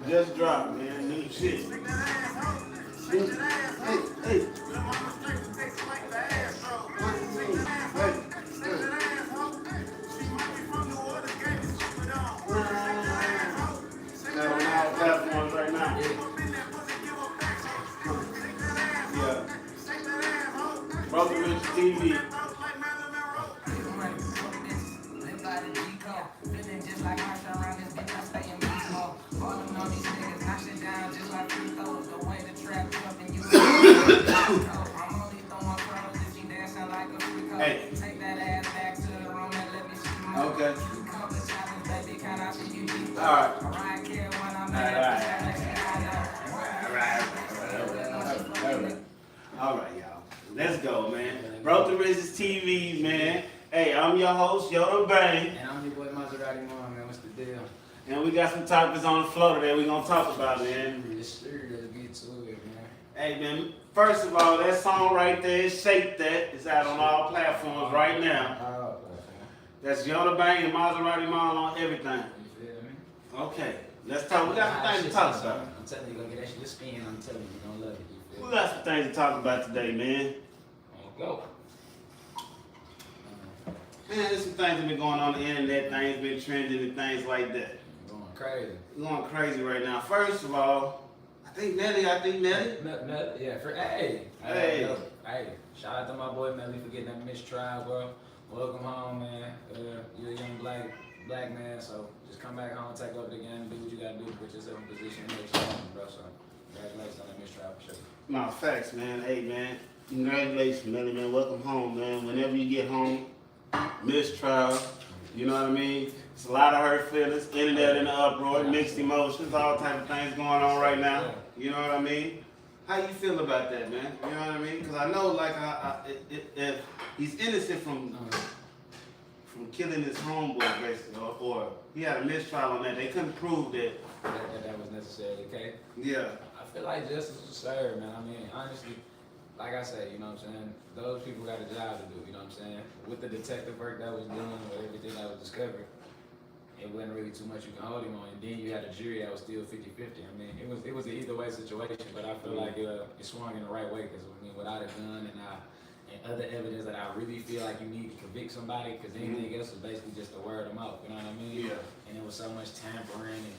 Just dropped, man. New shit. Hey, hey. Got on all platforms right now. Yeah. Brother Riche TV. Hey. Okay. Alright. Alright, y'all. Let's go, man. Brother Riche's TV, man. Hey, I'm your host, Yoda Bang. And I'm your boy Maserati, man. What's the deal? And we got some topics on the floor today we're gonna talk about, man. Yes, sir. Let's get to it, man. Hey, man. First of all, that song right there, Shake That, is out on all platforms right now. That's Yoda Bang and Maserati Mall on everything. You feel me? Okay, let's talk. We got some things to talk about. I'm telling you, you're gonna get that shit spin. I'm telling you, you're gonna love it. You feel We got some things to talk about today, man. Go. Man, there's some things that been going on the internet, things been trending and things like that. Going crazy. We're going crazy right now. First of all, I think Melly. Yeah, hey. Shout out to my boy Melly for getting that mistrial, bro. Welcome home, man. You're a young black man, so just come back home, take over the game, do what you gotta do, put yourself in position to make sure, bro. So congratulations on that mistrial for sure. No, facts, man. Hey, man. Congratulations, Melly, man. Welcome home, man. Whenever you get home, mistrial, you know what I mean? It's a lot of hurt feelings, internet in the uproar, mixed emotions, all type of things going on right now. You know what I mean? How you feel about that, man? You know what I mean? Because I know, like, if he's innocent from killing his homeboy, basically, or he had a mistrial on that. They couldn't prove that was necessarily the case. Yeah. I feel like justice was served, man. I mean, honestly, like I said, you know what I'm saying? Those people got a job to do, you know what I'm saying? With the detective work that was done, with everything that was discovered, it wasn't really too much you can hold him on. And then you had a jury that was still 50-50. I mean, it was an either way situation, but I feel like it swung in the right way because, I mean, without a gun and other evidence that I really feel like you need to convict somebody, because anything else was basically just a word of mouth, you know what I mean? Yeah. And it was so much tampering and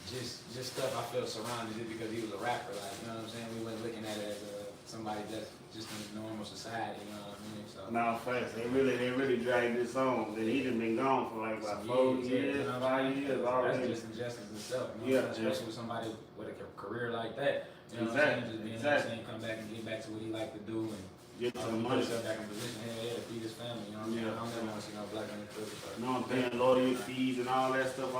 just stuff I felt surrounded just because he was a rapper, like, you know what I'm saying? We wasn't looking at it as somebody that's just in normal society, you know what I mean? So, no, facts. They really dragged this on. And he done been gone for like about 4 years, 5 years already. That's just injustice itself, you know what I'm saying? Especially with somebody with a career like that. You know what I'm saying? Just being able to come back and get back to what he liked to do and get some put money. himself back in position to feed his family, you know what I'm saying? I don't never want to see no black man in prison. You know, I'm paying lawyer fees and all that stuff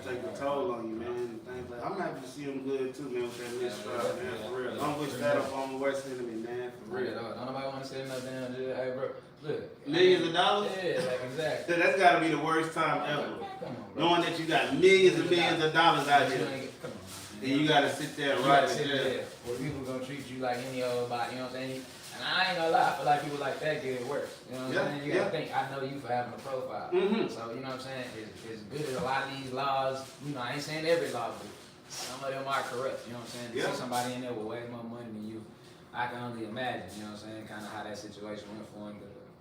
take a toll on you, man. Things like, I'm happy to see him good too, man, with that mistrial, man, for real. Don't wish that up on the worst enemy, man, for real. Don't nobody want to say nothing down there. Hey, bro, look. Millions of dollars? Yeah, like exactly. That's gotta be the worst time ever. Come on, bro. Knowing that you got millions and millions of dollars out here. Come on, man. And you gotta sit there and rot in jail. Where people gonna treat you like any old body, you know what I'm saying? And I ain't gonna lie, I feel like people like that get it worse. You know what I'm saying? You gotta think, I know you for having a profile. So, you know what I'm saying? As good as a lot of these laws, you know, I ain't saying every law, but some of them are corrupt, you know what I'm saying? To see somebody in there with way more money than you, I can only imagine, you know what I'm saying, kind of how that situation went for him.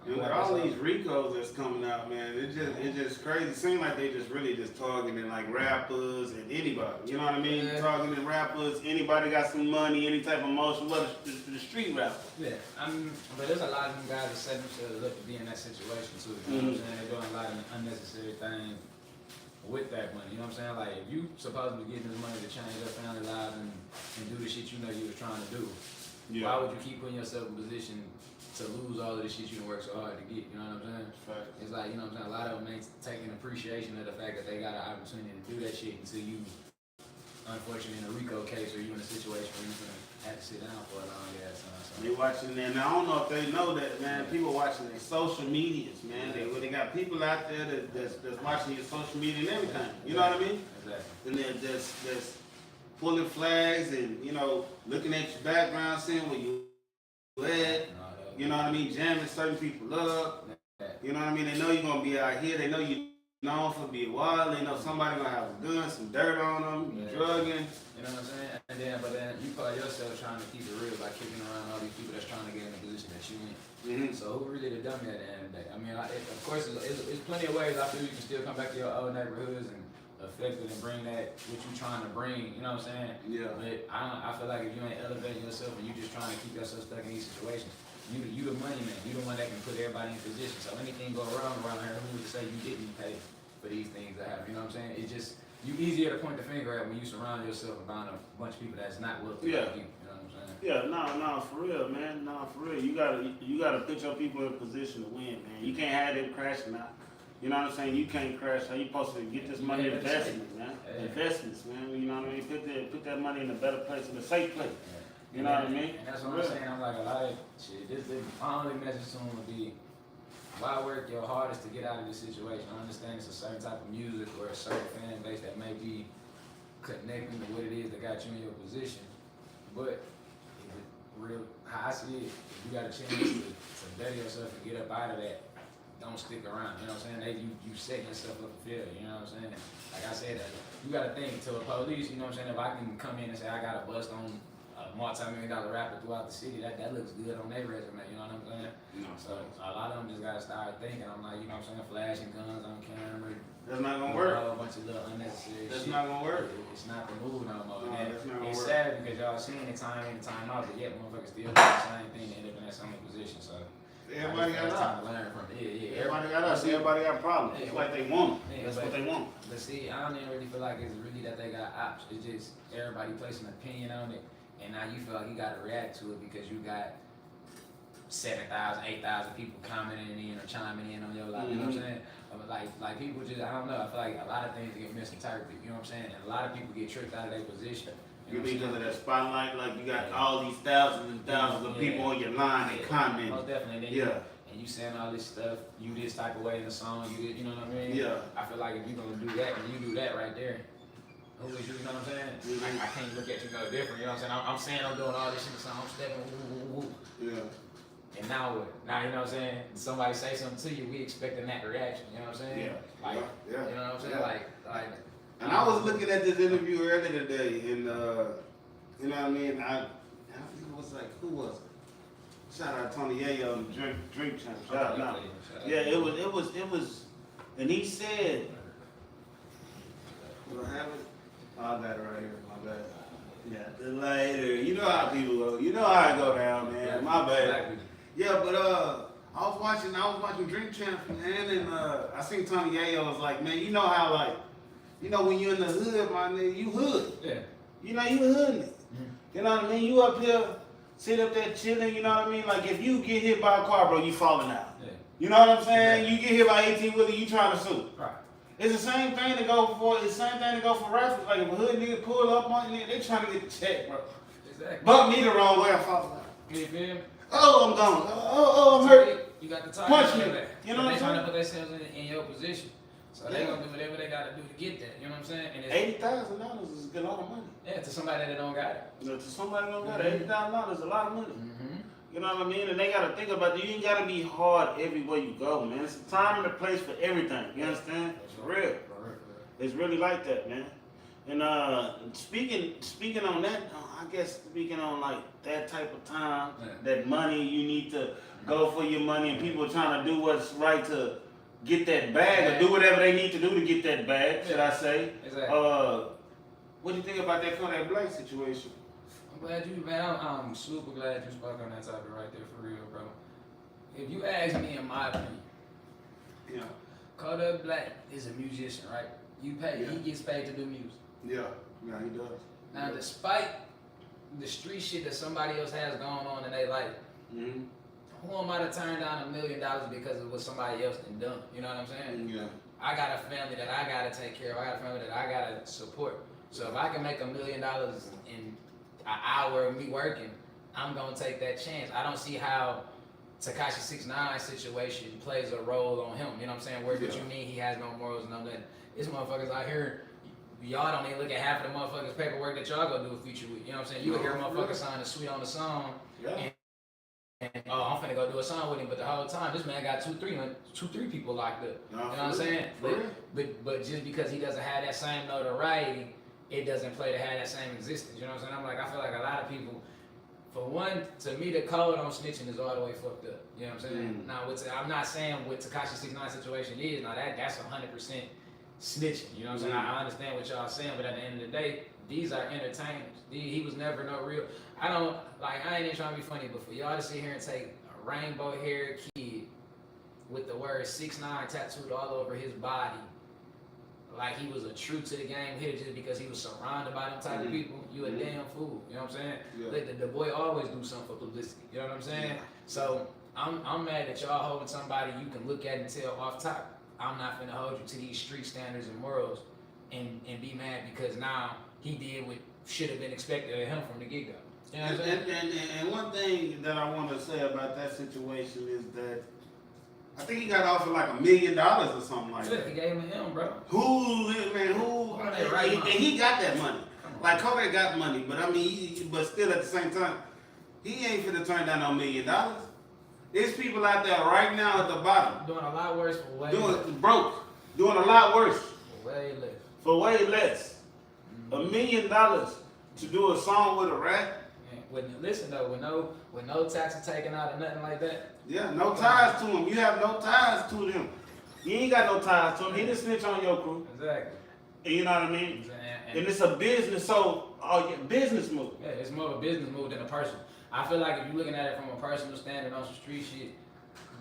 And with all these RICOs that's coming out, man, it's just crazy. It seems like they just really just targeting like rappers and anybody. You know what I mean? Yeah. Targeting rappers, anybody got some money, any type of motion, whether the street rapper. Yeah, but there's a lot of them guys that set themselves up to be in that situation too. You know what I'm saying? They're doing a lot of unnecessary things with that money. You know what I'm saying? Like, if you supposed to be getting this money to change your family lives and do the shit you know you was trying to do, why would you keep putting yourself in position to lose all of the shit you done worked so hard to get? You know what I'm saying? Right. It's like, you know what I'm saying? A lot of them ain't taking appreciation of the fact that they got an opportunity to do that shit until you, unfortunately, in a RICO case, or you in a situation where you're gonna have to sit down for a long ass time. So. They watching that. Now I don't know if they know that, man. People watching their social medias, man. They got people out there that's watching your social media and everything. You know what I mean? Exactly. And they're just pulling flags and, you know, looking at your background, seeing where you at. You know what I mean? Jamming certain people up. You know what I mean? They know you're gonna be out here. They know you known for being wild. You know, somebody gonna have a gun, some dirt on them, drugging. You know what I'm saying? And then, but then you call yourself trying to keep it real by kicking around all these people that's trying to get in the position that you in. So who really the dummy at the end of the day? I mean, of course, it's plenty of ways I feel you can still come back to your old neighborhoods and affect it and bring that what you trying to bring. You know what I'm saying? Yeah. But I feel like if you ain't elevating yourself and you just trying to keep yourself stuck in these situations, you the money man. You the one that can put everybody in position. So anything go wrong around here, who would say you didn't pay for these things to happen? You know what I'm saying? It's just you easier to point the finger at when you surround yourself around a bunch of people that's not willing to help you. You know what I'm saying? Yeah, no, for real, man. No, for real. You gotta put your people in a position to win, man. You can't have them crashing out. You know what I'm saying? You can't crash. How you supposed to get this money in investment, man? Investments, man. You know what I mean? Put that money in a better place, in a safe place. You know what I mean? And that's what I'm saying. I'm like, a lot of shit. My only message to him would be, why work your hardest to get out of this situation? I understand it's a certain type of music or a certain fan base that may be connecting to what it is that got you in your position. But real, how I see it, if you got a chance to better yourself and get up out of that, don't stick around. You know what I'm saying? You setting yourself up for failure. You know what I'm saying? Like I said, you got to think to the police. You know what I'm saying? If I can come in and say I got a bust on a multi-million-dollar rapper throughout the city, that looks good on their resume. You know what I'm saying? No. So a lot of them just got to start thinking. I'm like, you know what I'm saying? Flashing guns on camera. That's not gonna work. A bunch of little unnecessary That's shit. not gonna work. It's not the move no more. No, that's not gonna it's work. sad because y'all seen it time in and time out, but yet motherfuckers still do the same thing to end up in that same position. So Everybody got time us. to learn from it. Yeah, Everybody got us. Everybody got problems. It's like they want. That's what they want. But see, I don't even really feel like it's really that they got ops. It's just everybody placing an opinion on it, and now you feel like you got to react to it because you got 7,000, 8,000 people commenting in or chiming in on your life. You know what I'm saying? Like people just, I don't know. I feel like a lot of things get misinterpreted. You know what I'm saying? And a lot of people get tricked out of their position. You mean because of that spotlight, like you got all these thousands and thousands of people on your line and commenting. Most definitely. And you saying all this stuff, you this type of way in the song, you know what I mean? Yeah. I feel like if you're gonna do that, and you do that right there, who is you know what I'm saying? I can't look at you no different, you know what I'm saying? I'm saying I'm doing all this in the song, I'm stepping, woo, woo, woo. Yeah. And now what? Now, you know what I'm saying? Somebody say something to you, we expecting that reaction, you know what I'm saying? Yeah. Like, yeah. you know what I'm saying? Yeah. Like. And I was looking at this interview earlier today, and you know what I mean? I think it was like, who was it? Shout out Tony Yayo on the drink channel. Shout out. Yeah, it was, and he said, do I have it? Oh, I got it right here. My bad. Yeah, later. You know how people go. You know how I go down, man. My bad. Yeah, but I was watching Drink Champs, man, and I seen Tony Yayo was like, man, you know how like, you know when you in the hood, my nigga, you hood. Yeah. You know you hood. You know what I mean? You up here, sit up there chilling. You know what I mean? Like if you get hit by a car, bro, you falling out. Yeah. You know what I'm saying? You get hit by 18 wheeler, you trying to sue. Right. It's the same thing to go for. It's the same thing to go for rappers. Like if a hood nigga pull up on you, they trying to get the check, bro. Exactly. Bump me the wrong way, I fall out. You feel me? Oh, I'm gone. Oh, I'm hurt. You got the time. Punch me. You know what I'm they trying to saying? put themselves in your position. So they gonna do whatever they gotta do to get that. You know what I'm saying? And $80,000 is a lot of money. yeah, to somebody that don't got it. You know, to somebody that don't got it, $80,000 is a lot of money. Mm-hmm. You know what I mean? And they gotta think about it. You ain't gotta be hard everywhere you go, man. It's a time and a place for everything. You understand? For real. It's really like that, man. And speaking on that, I guess speaking on like that type of time, that money, you need to go for your money, and people trying to do what's right to get that bag or do whatever they need to do to get that bag, should I say? Exactly. What do you think about that Kodak Black situation? I'm glad you, man. I'm super glad you spoke on that topic right there for real, bro. If you ask me, in my opinion, Yeah. Kodak Black is a musician, right? You pay, Yeah. he gets paid to do music. Yeah, he does. Now, despite the street shit that somebody else has going on in their life, Mm-hmm. who am I to turn down $1 million because of what somebody else done done? You know what I'm saying? Yeah. I got a family that I gotta take care of. I got a family that I gotta support. So if I can make $1 million in an hour of me working, I'm gonna take that chance. I don't see how Tekashi 6ix9ine situation plays a role on him. You know what I'm saying? Where did you mean he has no morals and no nothing? This motherfuckers out here, y'all don't even look at half of the motherfuckers' paperwork that y'all go do a feature with. You know what I'm saying? You look at a motherfucker sign a suite on the song. Yeah. oh, I'm finna go do a song with him, but the whole time this man got two, three people locked up. You know what I'm saying? But just because he doesn't have that same notoriety, it doesn't play to have that same existence. You know what I'm saying? I'm like, I feel like a lot of people, for one, to me the code on snitching is all the way fucked up. You know what I'm saying? Now, I'm not saying what Tekashi 69 situation is. Now that's 100% snitching. You know what I'm saying? I understand what y'all saying, but at the end of the day, these are entertainers. He was never no real. I ain't even trying to be funny, but for y'all to sit here and take a rainbow-haired kid with the word 6ix9ine tattooed all over his body, like he was a true to the game hitter just because he was surrounded by them type of people, you a damn fool. You know what I'm saying? Yeah. Like the boy always do something for publicity. You know what I'm saying? Yeah. So I'm mad that y'all holding somebody you can look at and tell off top, I'm not finna hold you to these street standards and morals and be mad because now he did what should have been expected of him from the get-go. You know what I'm saying? And one thing that I want to say about that situation is that I think he got offered like $1 million or something like that. He gave him, bro. Who? And he got that money. Like Kodak got money, but I mean, but still at the same time, he ain't finna turn down no $1 million. There's people out there right now at the bottom doing a lot worse for way less. Broke, doing a lot worse for way less. For way less. $1 million to do a song with a rat. Listen though, with no taxes taken out or nothing like that. Yeah, no ties to him. You have no ties to them. You ain't got no ties to him. He just snitch on your crew. Exactly. And you know what I mean? And it's a business, so business move. Yeah, it's more of a business move than a personal. I feel like if you're looking at it from a personal standard on some street shit,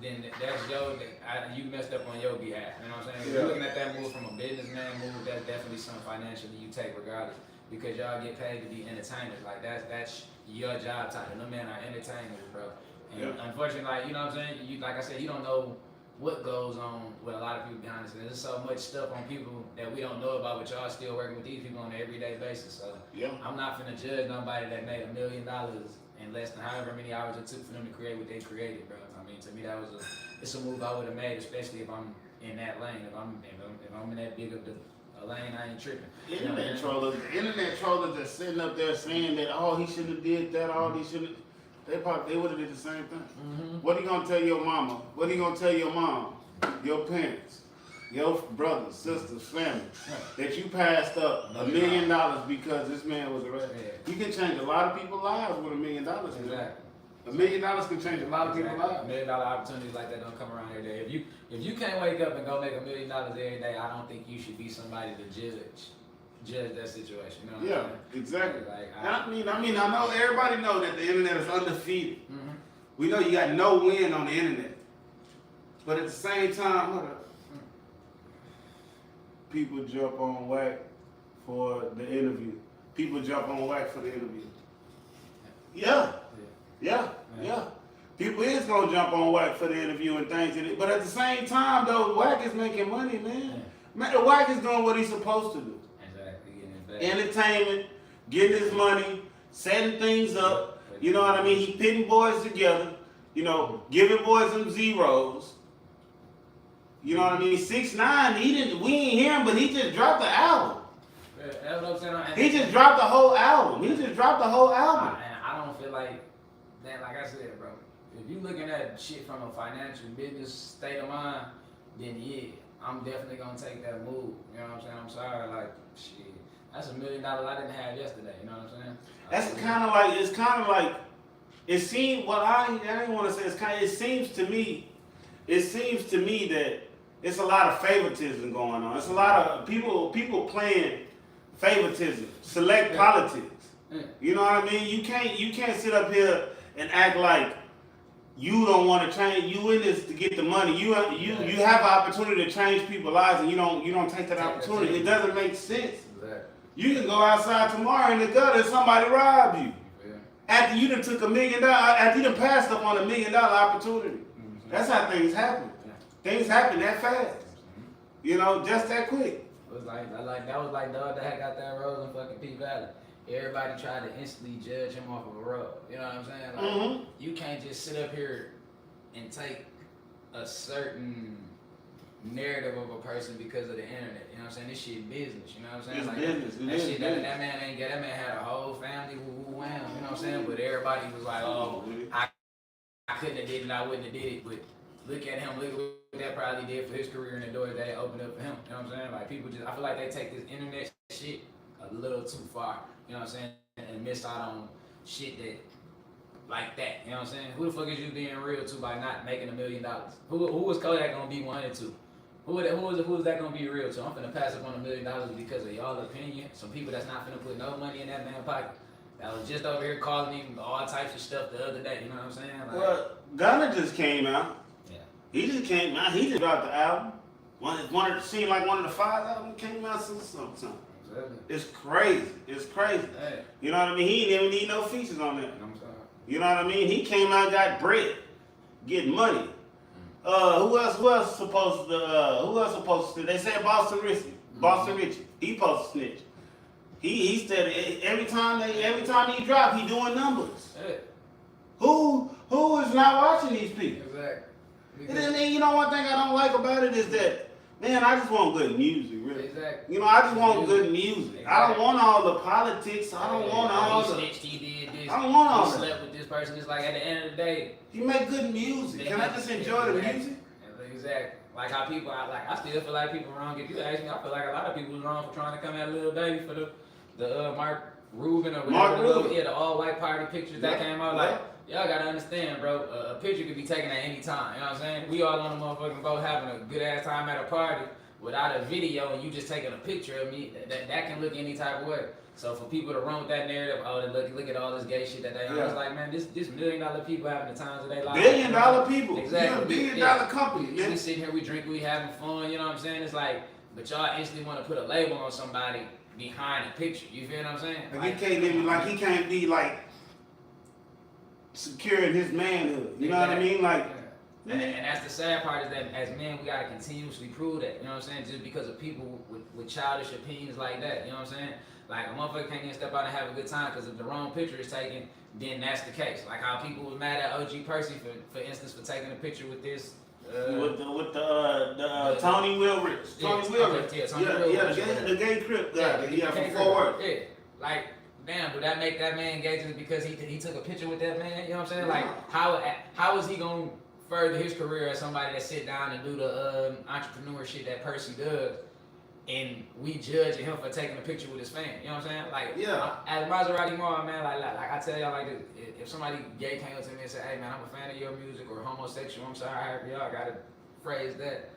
then that's you messed up on your behalf. You know what I'm saying? If you're looking at that move from a businessman move, that's definitely something financially you take regardless. Because y'all get paid to be entertainers. Like that's your job title. No man are entertainers, bro. And unfortunately, like, you know what I'm saying? You, like I said, you don't know what goes on with a lot of people behind the scenes. There's so much stuff on people that we don't know about, but y'all still working with these people on an everyday basis. So I'm not finna judge nobody that made $1 million in less than however many hours it took for them to create what they created, bro. I mean, to me, it's a move I would have made, especially if I'm in that lane. If I'm in that big of a lane, I ain't tripping. Internet trollers that's sitting up there saying that, oh, he shouldn't have did that, he shouldn't. They would have did the same thing. What are you gonna tell your mama? What are you gonna tell your mom, your parents, your brothers, sisters, family, that you passed up $1 million because this man was arrested? You can change a lot of people's lives with $1 million. Exactly. $1 million can change a lot of people's lives. $1 million opportunities like that don't come around every day. If you can't wake up and go make $1 million every day, I don't think you should be somebody to judge that situation. You know what I'm saying? Exactly. Like, I know everybody know that the internet is undefeated. We know you got no win on the internet. But at the same time, people jump on whack for the interview. People jump on whack for the interview. Yeah. People is gonna jump on whack for the interview and things, but at the same time though, whack is making money, man. The whack is doing what he's supposed to do. Entertainment, getting his money, setting things up. You know what I mean? He pitting boys together. You know, giving boys them zeros. You know what I mean? 6ix9ine, we ain't hear him, but he just dropped the album. That's what I'm saying. He just dropped the whole album. I don't feel like that. Like I said, bro. If you looking at shit from a financial business state of mind, then I'm definitely gonna take that move. You know what I'm saying? I'm sorry, like shit. That's $1 million I didn't have yesterday. You know what I'm saying? It's kind of like. It seems. Well, I didn't want to say it's kind. It seems to me that it's a lot of favoritism going on. It's a lot of people playing favoritism, select politics. You know what I mean? You can't sit up here and act like you don't want to change. You in this to get the money. You have an opportunity to change people's lives, and you don't take that opportunity. It doesn't make sense. You can go outside tomorrow in the gutter and somebody rob you. After you done took $1 million, after you done passed up on $1 million opportunity. That's how things happen. Things happen that fast. You know, just that quick. It was that was like the other that got that rose in fucking P Valley. Everybody tried to instantly judge him off of a rug. You know what I'm saying? Like, you can't just sit up here and take a certain narrative of a person because of the internet. You know what I'm saying? This shit business. You know what I'm saying? It's like business. That man ain't get. That man had a whole family. Wham. You know what I'm saying? But everybody was like, oh, I couldn't have did it, I wouldn't have did it. But look at him, look at what that probably did for his career and the doors that it opened up for him. You know what I'm saying? Like people just, I feel like they take this internet shit a little too far. You know what I'm saying? And miss out on shit that like that. You know what I'm saying? Who the fuck is you being real to by not making $1 million? Who was Kodak gonna be 100 to? Who is that gonna be real to? I'm finna pass up on $1 million because of y'all opinion. Some people that's not finna put no money in that man's pocket. That was just over here calling him all types of stuff the other day. You know what I'm saying? Like, well, Gunna just came out. yeah. He just came out. He just dropped the album. Seemed like one of the 5 albums came out since sometime. Exactly. It's crazy. It's crazy. Hey. You know what I mean? He didn't even need no features on that. I'm sorry. You know what I mean? He came out, got bread, getting money. Who else supposed to? They said Boston Riche. He supposed to snitch. He said every time he drop, he doing numbers. Hey. Who is not watching these people? Exactly. And then, you know, one thing I don't like about it is that, man, I just want good music, really. Exactly. You know, I just want good music. Exactly. I don't want all the politics. I don't want all the. He snitched, he did this. I don't want all he that. slept with this person. It's like at the end of the day. You make good music. Can I just enjoy the music? Exactly. Like how people, I still feel like people wrong. If you ask me, I feel like a lot of people was wrong for trying to come at Lil Baby for the Mark Rubin or whatever. Yeah, the all white party pictures that came out. Like, y'all gotta understand, bro. A picture could be taken at any time. You know what I'm saying? We all on the motherfucking boat having a good ass time at a party without a video, and you just taking a picture of me. That can look any type of way. So for people to run with that narrative, oh, look at all this gay shit that they on. It's like, man, this $1 million people having the times of their life. $1 billion people. Exactly. $1 billion company, man. We sitting here, we drink, we having fun, you know what I'm saying? It's like, but y'all instantly want to put a label on somebody behind a picture. You feel what I'm saying? Like he can't be like securing his manhood. You know what I mean? Like, and that's the sad part is that as men, we gotta continuously prove that. You know what I'm saying? Just because of people with childish opinions like that. You know what I'm saying? Like a motherfucker can't even step out and have a good time because if the wrong picture is taken, then that's the case. Like how people was mad at OG Percy for instance for taking a picture with this. With the Tony Wilrich. Tony Wilrich. The gay Crip guy. Yeah, from Fort Worth. Yeah. Like, damn, would that make that man gay just because he took a picture with that man? You know what I'm saying? Like, how is he gonna further his career as somebody that sit down and do the entrepreneur shit that Percy does? And we judging him for taking a picture with his fan. You know what I'm saying? Like, as Maserati Mall, man, like I tell y'all like this, if somebody gay came up to me and said, hey man, I'm a fan of your music or homosexual, I'm sorry, however y'all gotta phrase that,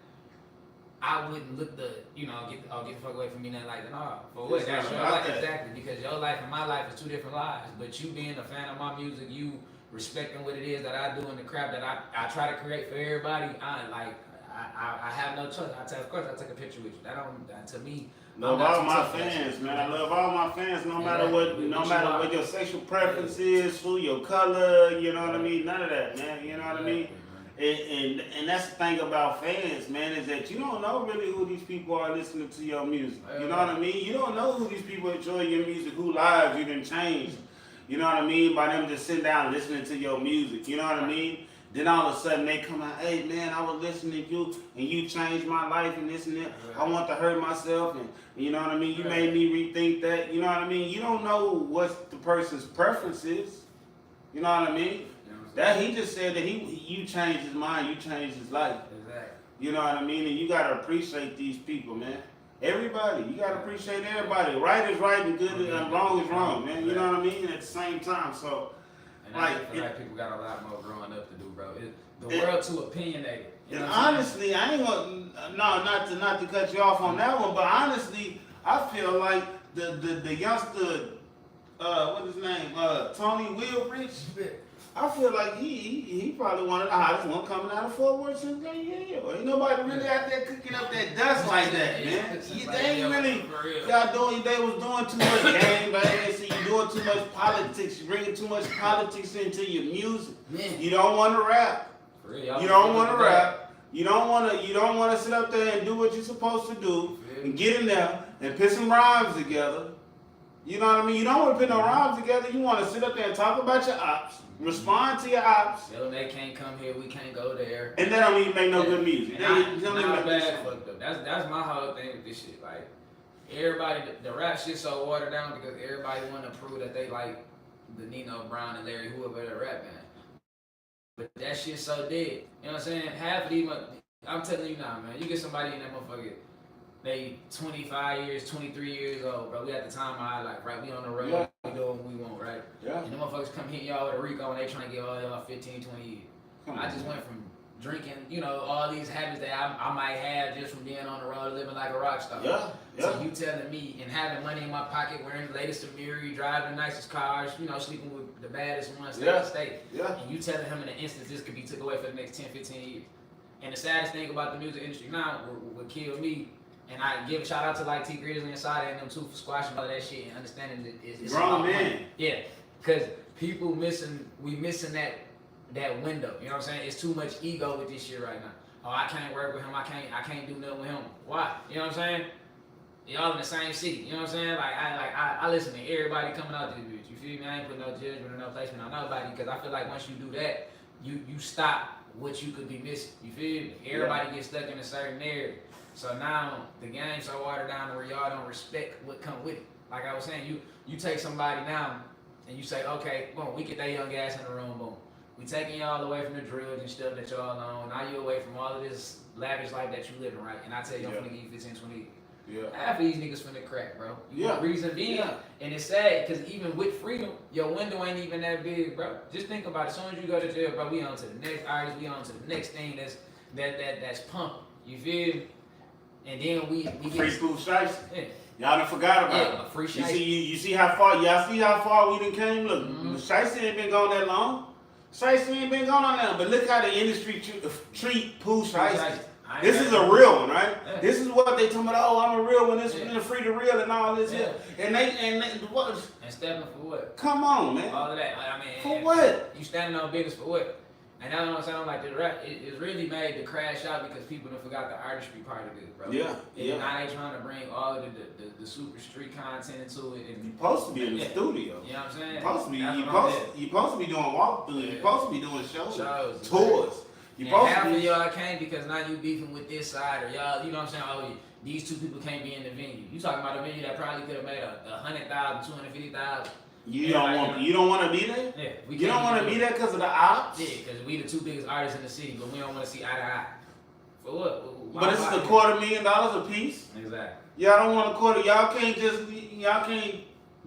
I wouldn't look get the fuck away from me, nothing like that. No, for what? That's your life. Exactly, because your life and my life is 2 different lives. But you being a fan of my music, you respecting what it is that I do and the crap that I try to create for everybody, I have no choice. Of course, I take a picture with you. To me, love all my fans, man. I love all my fans, no matter what your sexual preference is, who your color, you know what I mean. None of that, man. You know what I mean. And that's the thing about fans, man, is that you don't know really who these people are listening to your music. You know what I mean. You don't know who these people enjoy your music, who lives you done changed. You know what I mean, by them just sitting down listening to your music. You know what I mean. Then all of a sudden they come out, hey man, I was listening to you and you changed my life and this and that. I want to hurt myself and you know what I mean. You made me rethink that. You know what I mean. You don't know what the person's preference is. You know what I mean. That he just said that you changed his mind, you changed his life. Exactly. You know what I mean. And you gotta appreciate these people, man. Everybody, you gotta appreciate everybody. Right is right and good and wrong is wrong, man. You know what I mean. At the same time, so. And I feel like people got a lot more growing up to do, bro. The world too opinionated. You know honestly, I ain't gonna not to cut you off on that one, but honestly, I feel like the youngster, what's his name, Tony Wilrich. I feel like he probably one of the hottest one coming out of Fort Worth since that year. Ain't nobody really out there cooking up that dust like that, man. They ain't really, they was doing too much gang banging, so you doing too much politics, you bringing too much politics into your music. You don't want to rap. You don't want to rap. You don't want to sit up there and do what you're supposed to do and get in there and put some rhymes together. You know what I mean? You don't want to put no rhymes together. You want to sit up there and talk about your ops, respond to your ops. Yo, they can't come here, we can't go there. And they don't even make no good music. That's my whole thing with this shit. Like, everybody, the rap shit so watered down because everybody want to prove that they like the Nino Brown and Larry whoever they're rapping. But that shit so dead. You know what I'm saying? Half of these, I'm telling you now, man. You get somebody in that motherfucker, they 25 years, 23 years old, bro. We at the time of our life, right? We on the road, Yeah. we doing what we want, right? Yeah. And the motherfuckers come hit y'all with a Rico and they trying to get all y'all 15, 20 years. I just went from drinking, you know, all these habits that I might have just from being on the road, living like a rock star. Yeah. So you telling me, and having money in my pocket, wearing the latest Amiri, driving the nicest cars, you know, sleeping with the baddest ones, state to state. Yeah. And you telling him in an instance this could be took away for the next 10, 15 years. And the saddest thing about the music industry now would kill me. And I give a shout out to like T Grizzly and Sada and them too for squashing all of that shit and understanding that it's grown man. Yeah, because people we missing that window. You know what I'm saying? It's too much ego with this shit right now. Oh, I can't work with him. I can't do nothing with him. Why? You know what I'm saying? Y'all in the same city. You know what I'm saying? I listen to everybody coming out this bitch. You feel me? I ain't putting no judgment or no placement on nobody because I feel like once you do that, you stop what you could be missing. You feel me? Everybody gets stuck in a certain area. So now the game's so watered down to where y'all don't respect what come with it. Like I was saying, you take somebody now and you say, okay, boom, we get that young ass in the room, boom. We taking y'all away from the drugs and stuff that y'all on. Now you away from all of this lavish life that you living, right? And I tell you, I'm finna give you 15, 20. Yeah. Half of these niggas finna crack, bro. Yeah. Reason being, and it's sad, because even with freedom, your window ain't even that big, bro. Just think about it. As soon as you go to jail, bro, we on to the next artist, we on to the next thing that's pumping. You feel me? And then we get Free school shiesty. Yeah. Y'all done forgot about it. Free You shiesty. see y'all see how far we done came? Look, shiesty ain't been going that long. Shiesty ain't been going on that, but look how the industry treat Pooh shiesty. This is a real one, right? Yeah. This is what they talking about. Oh, I'm a real one. This one free to real and all this here. And they what? And stepping for what? Come on, man. All of that. I mean, For what? You standing on business for what? And that's what I'm saying. Like the rap, it's really made to crash out because people done forgot the artistry part of it, bro. Yeah, And now they trying to bring all of the super street content into it. And You supposed to be in the studio. you know what I'm saying? You supposed to be. That's You what I'm supposed to be doing walkthroughs. Yeah. You supposed to be doing shows, Shows, tours. You And supposed half to of be. y'all can't because now you beefing with this side or y'all, you know what I'm saying? Oh, these two people can't be in the venue. You talking about a venue that probably could have made $100,000, $250,000. You don't want to be there. Yeah, You don't want to be there because of the ops. Yeah, because we the two biggest artists in the city, but we don't want to see eye to eye. For what? But this is a $250,000 a piece. Exactly. Y'all don't want a quarter. Y'all can't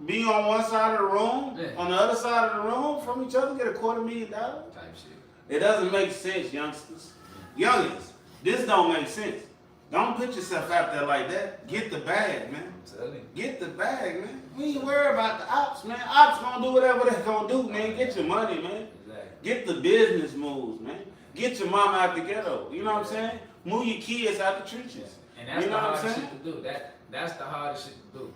be on one side of the room, on the other side of the room from each other, get a $250,000. Type shit. It doesn't make sense, youngsters. Youngins, this don't make sense. Don't put yourself out there like that. Get the bag, man. I'm telling you. Get the bag, man. We ain't worry about the ops, man. Ops gonna do whatever they gonna do, man. Get your money, man. Exactly. Get the business moves, man. Get your mama out the ghetto. You know what I'm saying? Move your kids out the trenches. And that's You the know what I'm hardest saying? shit to do. That's the hardest shit to do.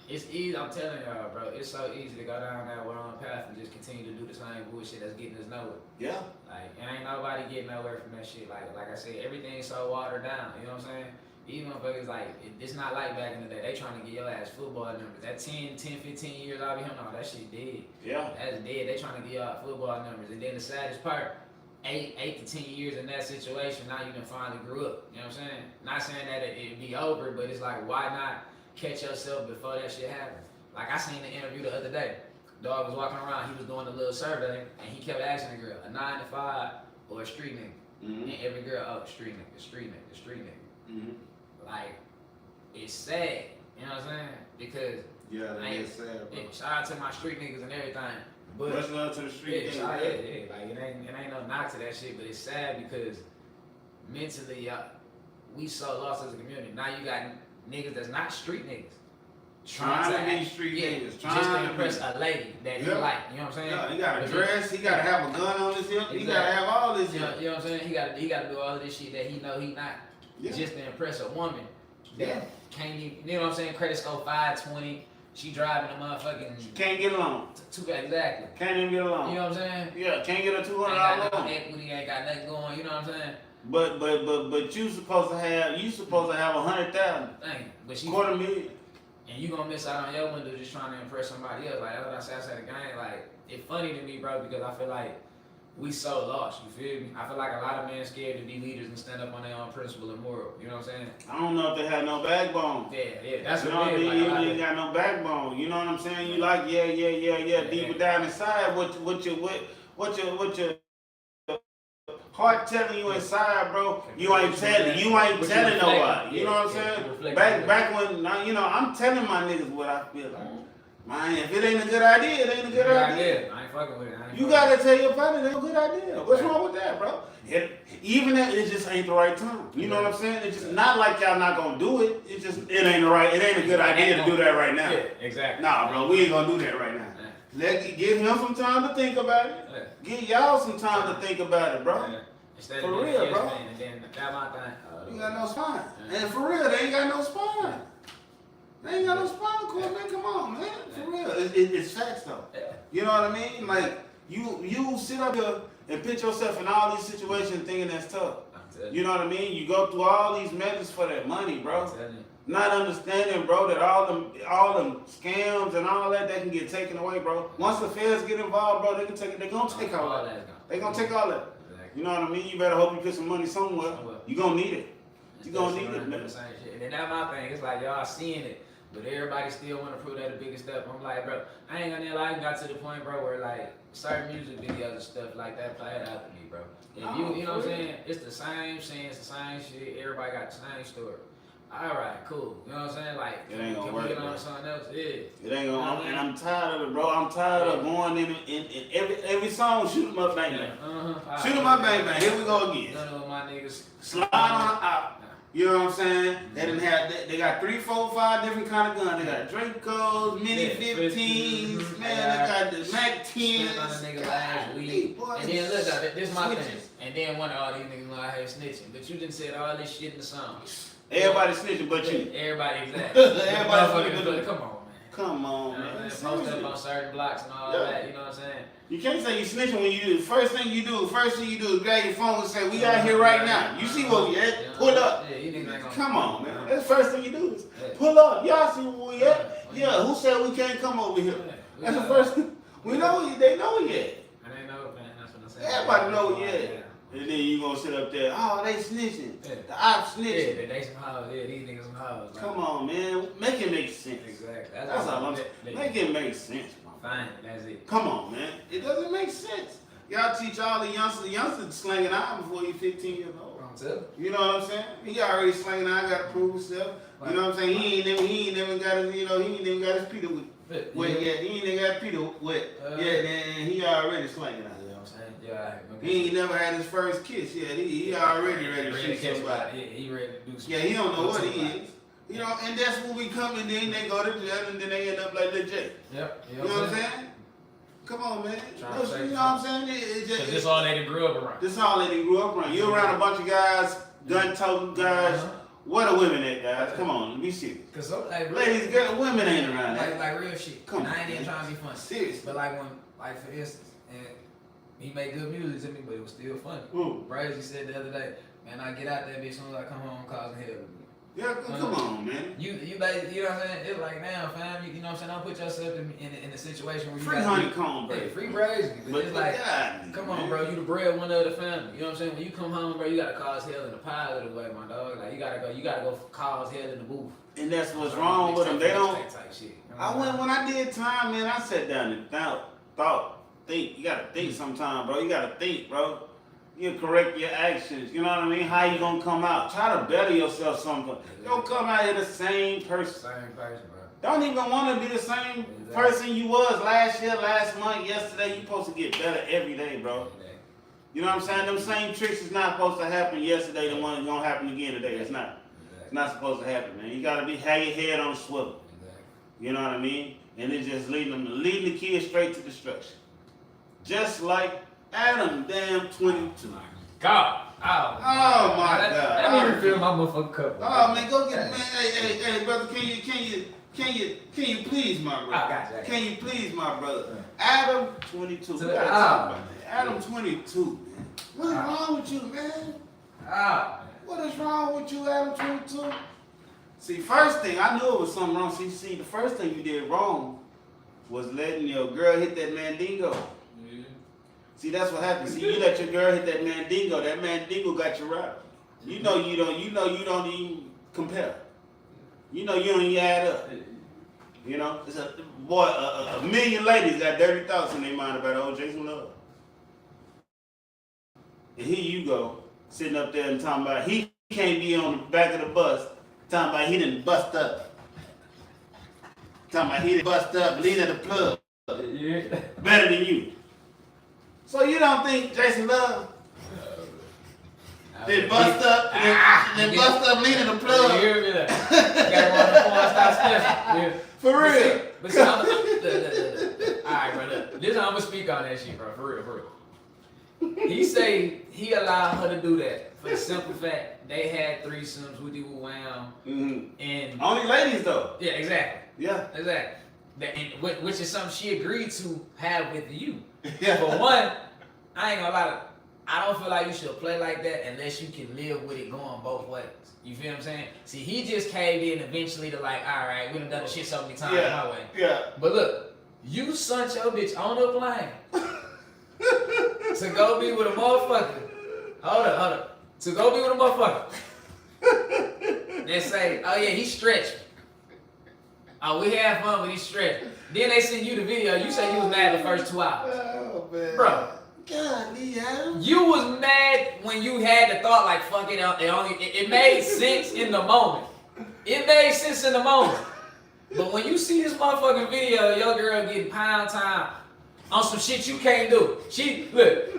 It's easy, I'm telling y'all, bro. It's so easy to go down that wrong path and just continue to do the same bullshit that's getting us nowhere. Yeah. Like, ain't nobody getting nowhere from that shit. Like I said, everything's so watered down. You know what I'm saying? These motherfuckers, like, it's not like back in the day. They trying to get your ass football numbers. That 10, 15 years out of him, no, that shit dead. Yeah. That's dead. They trying to get y'all football numbers. And then the saddest part, 8 to 10 years in that situation, now you done finally grew up. You know what I'm saying? Not saying that it'd be over, but it's like, why not catch yourself before that shit happens? Like, I seen the interview the other day. Dog was walking around, he was doing a little survey, and he kept asking the girl, a 9 to 5 or a street nigga? Mm-hmm. And every girl, oh, street nigga, street nigga, street nigga. Mm-hmm. Like, it's sad, you know what I'm saying? Because Yeah, that is sad, bro. yeah, shout out to my street niggas and everything. But Much love to the street. yeah, gang, shout out, man. yeah, like it ain't no knock to that shit, but it's sad because mentally, we so lost as a community. Now you got niggas that's not street niggas. Trying to be act- street yeah, niggas. just Trying to to impress be. a lady that he Yeah. like, you know what I'm saying? Yeah, he got a But dress, he gotta have a gun on his hip, he gotta have all this You know, shit. you know what I'm saying? He gotta do all of this shit that he know he not. Yeah. Just to impress a woman that Yeah. can't even, you know what I'm saying? Credit score 520. She driving a motherfucking Can't get along. exactly. Can't even get along. You know what I'm saying? Yeah, can't get a Ain't $200 got no loan. equity, ain't got nothing going. You know what I'm saying? But you supposed to have $100,000, Dang, but she $250,000. and you gonna miss out on your window just trying to impress somebody else. Like that's what I said outside the game. Like it's funny to me, bro, because I feel like we so lost. You feel me? I feel like a lot of men scared to be leaders and stand up on their own principle and moral. You know what I'm saying? I don't know if they have no backbone. Yeah, that's You know what what I it is. mean? Like, You ain't got no backbone. You know what I'm saying? You like, yeah. Deeper down inside, what your heart telling you inside, bro, you ain't telling nobody. You know what I'm saying? Back when, you know, I'm telling my niggas what I feel like. Man, if it ain't a good idea, it ain't a good idea. I ain't fucking with it. You gotta tell your partner it ain't a good idea. What's wrong with that, bro? Even if it just ain't the right time. You know what I'm saying? It's just not like y'all not gonna do it. It ain't a good idea to do that right now. Yeah, exactly. Nah, bro, we ain't gonna do that right now. Give him some time to think about it. Give y'all some time to think about it, bro. Instead for of real, bro. And then that my thing. You got no spine. And for real, they ain't got no spine. They ain't got no spinal cord, man. Come on, man. For real. It's facts, though. You know what I mean? Like, you sit up here and put yourself in all these situations thinking that's tough. You know what I mean? You go through all these methods for that money, bro. Not understanding, bro, that all them scams and all that can get taken away, bro. Once the feds get involved, bro, they gonna take all that. They gonna take all that. You know what I mean? You better hope you put some money somewhere. You gonna need it. You gonna need it, man. And then that's my thing. It's like y'all seeing it. But everybody still want to prove that the biggest step. I'm like, bro, I ain't gonna lie. I got to the point, bro, where like certain music videos and stuff like that play it out to me, bro. If you know what I'm saying? It's the same scene, it's the same shit. Everybody got the same story. All right, cool. You know what I'm saying? Like, it ain't gonna work, get on something else? Yeah. It ain't gonna. And I'm tired of it, bro. I'm tired of going in every song. Shoot 'em up, bang bang. Shoot 'em up, bang bang. Here we go again. None of my niggas slide on out. You know what I'm saying? They didn't have. They got 3, 4, 5 different kind of guns. They got Dracos, Mini 15s, man. They got the Mac 10s. On a nigga last week. And then look, this is my thing. And then one of all these niggas know I hate snitching. But you done said all this shit in the song. Everybody snitching but you. Everybody, exactly. Everybody snitching. Come on, man. Come on, man. Post up on certain blocks and all that, you know what I'm saying? You can't say you snitching when you do. First thing you do is grab your phone and say, we out here right now. You see where we at? Pull up. Come on, man. That's the first thing you do is pull up. Y'all see where we at? Yeah, who said we can't come over here? That's the first thing. We know they know we at. And they know, man. That's what I'm saying. Everybody know we at. And then you gonna sit up there, oh, they snitching. The ops snitching. Yeah, they some hoes. Yeah, these niggas some hoes. Come on, man. Make it make sense. Exactly. That's all I'm saying. Make it make sense, man. Fine, that's it. Come on, man. It doesn't make sense. Y'all teach all the youngsters slanging out before you're 15 years old. You know what I'm saying? He already slanging out, got to prove himself. You know what I'm saying? He ain't never got his, his Peter wet yet. He ain't never got Peter wet yet, and he already slanging out. Yeah, he ain't never had his first kiss yet. He already ready to shoot somebody. Yeah, he ready to do something. Yeah, he don't know what he is. You know, and that's when we come and then they go to jail and then they end up like Lil J. Yep. You know what I'm saying? Come on, man. You know what I'm saying? This all they grew up around. This all they grew up around. You're around a bunch of guys, gun-toting guys. What are women at, guys? Come on, let me see. Cause like ladies, girls, women ain't around that. Like real shit. Come on. I ain't even trying to be funny. Seriously. But like when, like for instance, and he made good music to me, but it was still funny. Brazy said the other day, man, I get out that bitch as soon as I come home causing hell. Yeah, come on, man. You know what I'm saying? It's like, damn, fam, you know what I'm saying? Don't put yourself in a situation where you free honeycomb, bro. Yeah, free Brazy. But it's like, come on, bro, you the breadwinner of the family. You know what I'm saying? When you come home, bro, you gotta cause hell in a positive way, my dog. Like you gotta go cause hell in the booth. And that's what's wrong with them. They don't. When I did time, man, I sat down and think. You gotta think sometime, bro. You gotta think, bro. You correct your actions. You know what I mean? How you gonna come out? Try to better yourself something. Don't come out here the same person. Same person, bro. Don't even want to be the same person you was last year, last month, yesterday. You supposed to get better every day, bro. You know what I'm saying? Them same tricks is not supposed to happen yesterday. The one that's gonna happen again today. It's not. It's not supposed to happen, man. You gotta have your head on a swivel. You know what I mean? And it's just leading the kids straight to destruction. Just like Adam22. God. Oh my God. Let me refill my motherfucking cup. Oh man, go get man. Hey, brother, can you please, my brother? Can you please, my brother? Adam22. We gotta talk about that. Adam22, man. What is wrong with you, man? What is wrong with you, Adam22? See, first thing, I knew it was something wrong. See, the first thing you did wrong was letting your girl hit that mandingo. Yeah. See, that's what happened. See, you let your girl hit that mandingo. That mandingo got you right. You know you don't even compare. You know you don't even add up. You know, it's a million ladies got dirty thoughts in their mind about old Jason Love. And here you go, sitting up there and talking about he can't be on the back of the bus, talking about he didn't bust up. Talking about he didn't bust up, lean at the plug. Yeah. Better than you. So you don't think Jason Love then bust up, then bust up, lean at the plug? You hear me? That? Got one of the porn star special. Yeah. For real. But see, alright, bro, look. This I'm gonna speak on that shit, bro. For real. He say he allowed her to do that for the simple fact they had threesomes with you wound and only ladies though. Yeah, exactly. Yeah. Exactly. Which is something she agreed to have with you. Yeah. For one, I ain't gonna lie. I don't feel like you should play like that unless you can live with it going both ways. You feel what I'm saying? See, he just caved in eventually to like, all right, we done the shit so many times my way. Yeah. But look, you sent your bitch on the plane to go be with a motherfucker. Hold up. To go be with a motherfucker. They say, oh yeah, he stretched. Oh, we had fun, but he stretched. Then they send you the video. You say you was mad the first 2 hours. Oh man. Bro. God, Adam. You was mad when you had the thought like, fuck it, it made sense in the moment. It made sense in the moment. But when you see this motherfucking video of your girl getting pound time on some shit you can't do. She hit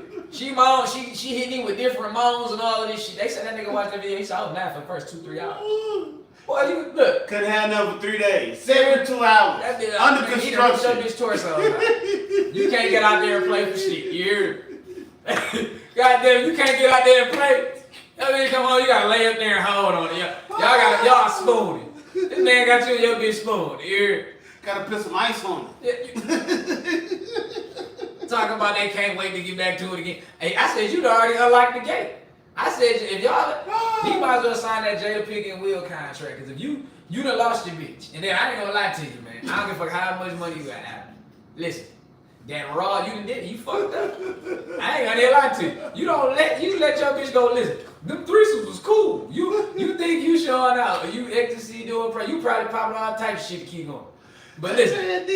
me with different moans and all of this shit. They said that nigga watched that video, he said I was mad for the first 2-3 hours. Boy, you look. Couldn't have nothing for 3 days. 72 hours. That bitch, Under he construction. done bitch torso. You can't get out there and play for shit. You hear me? Goddamn, you can't get out there and play. That bitch come home, you gotta lay up there and hold on it. Y'all spooning. This man got you and your bitch spoon. You hear me? Gotta put some ice on it. Talking about they can't wait to get back to it again. Hey, I said you'd already unlocked the gate. I said if y'all, he might as well sign that Jada Pinkett and Will contract. Cause if you done lost your bitch, and then I ain't gonna lie to you, man. I don't give a fuck how much money you got. Listen, that raw you done did, you fucked up. I ain't gonna lie to you. You let your bitch go. Listen, them threesomes was cool. You think you showing out, or you ecstasy doing, you probably popping all type of shit to keep going. But listen, man,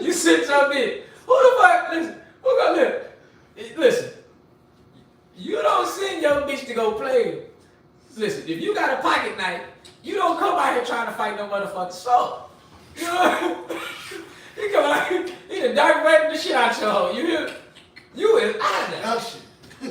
you sit your bitch. Who the fuck? Listen, who gonna live? Listen, you don't send your bitch to go play. Listen, if you got a pocket knife, you don't come out here trying to fight no motherfucking soul. You know? You come out here, he done dark wetting the shit out your hole. You hear? You is out of there.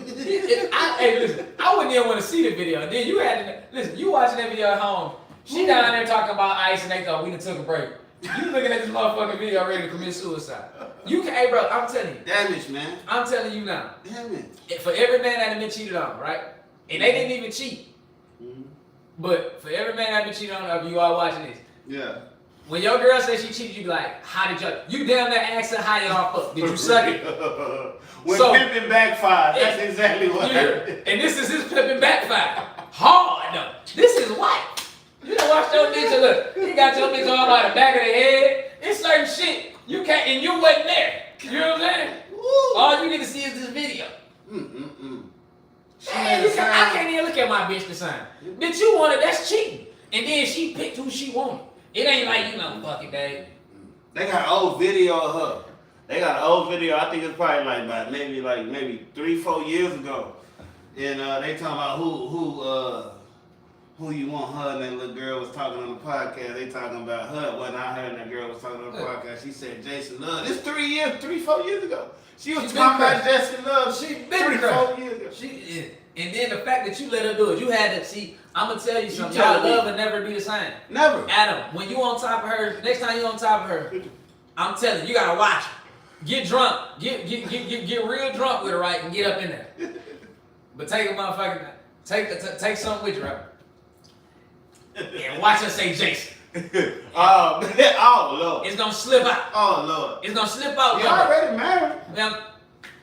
Hey, listen, I wouldn't even want to see the video. Then you had to, listen, you watching that video at home. She down there talking about ice and they thought we done took a break. You looking at this motherfucking video ready to commit suicide. You can, hey bro, I'm telling you. Damage, man. I'm telling you now. Damage. For every man that had been cheated on, right? And they didn't even cheat. But for every man that been cheated on, of you all watching this. Yeah. When your girl says she cheated, you be like, how did you damn near ask her how y'all fuck? Did you suck it? When pimping backfired, that's exactly what happened. And this is his pimping backfire. Hard though. This is white. You done watch your bitch and look. You got your bitch all by the back of the head. It's certain shit you can't, and you wasn't there. You know what I'm saying? All you need to see is this video. Man, I can't even look at my bitch the same. Bitch, you wanted, that's cheating. And then she picked who she wanted. It ain't like, fuck it, babe. They got an old video of her. They got an old video, I think it's probably like about maybe 3-4 years ago. And they talking about who you want her, and that little girl was talking on the podcast. They talking about her. When I heard that girl was talking on the podcast, she said Jason Love. This 3-4 years ago. She was talking about Jason Love. She been 3-4 years ago. And then the fact that you let her do it, you had to see. I'm gonna tell you something. Y'all love will never be the same. Never. Adam, when you on top of her, next time you on top of her, I'm telling you, you gotta watch her. Get drunk. Get real drunk with her, right, and get up in there. But take a motherfucking take something with you, right? And watch her say Jason. Oh Lord. It's gonna slip out. Oh Lord. It's gonna slip out. You already married. Now,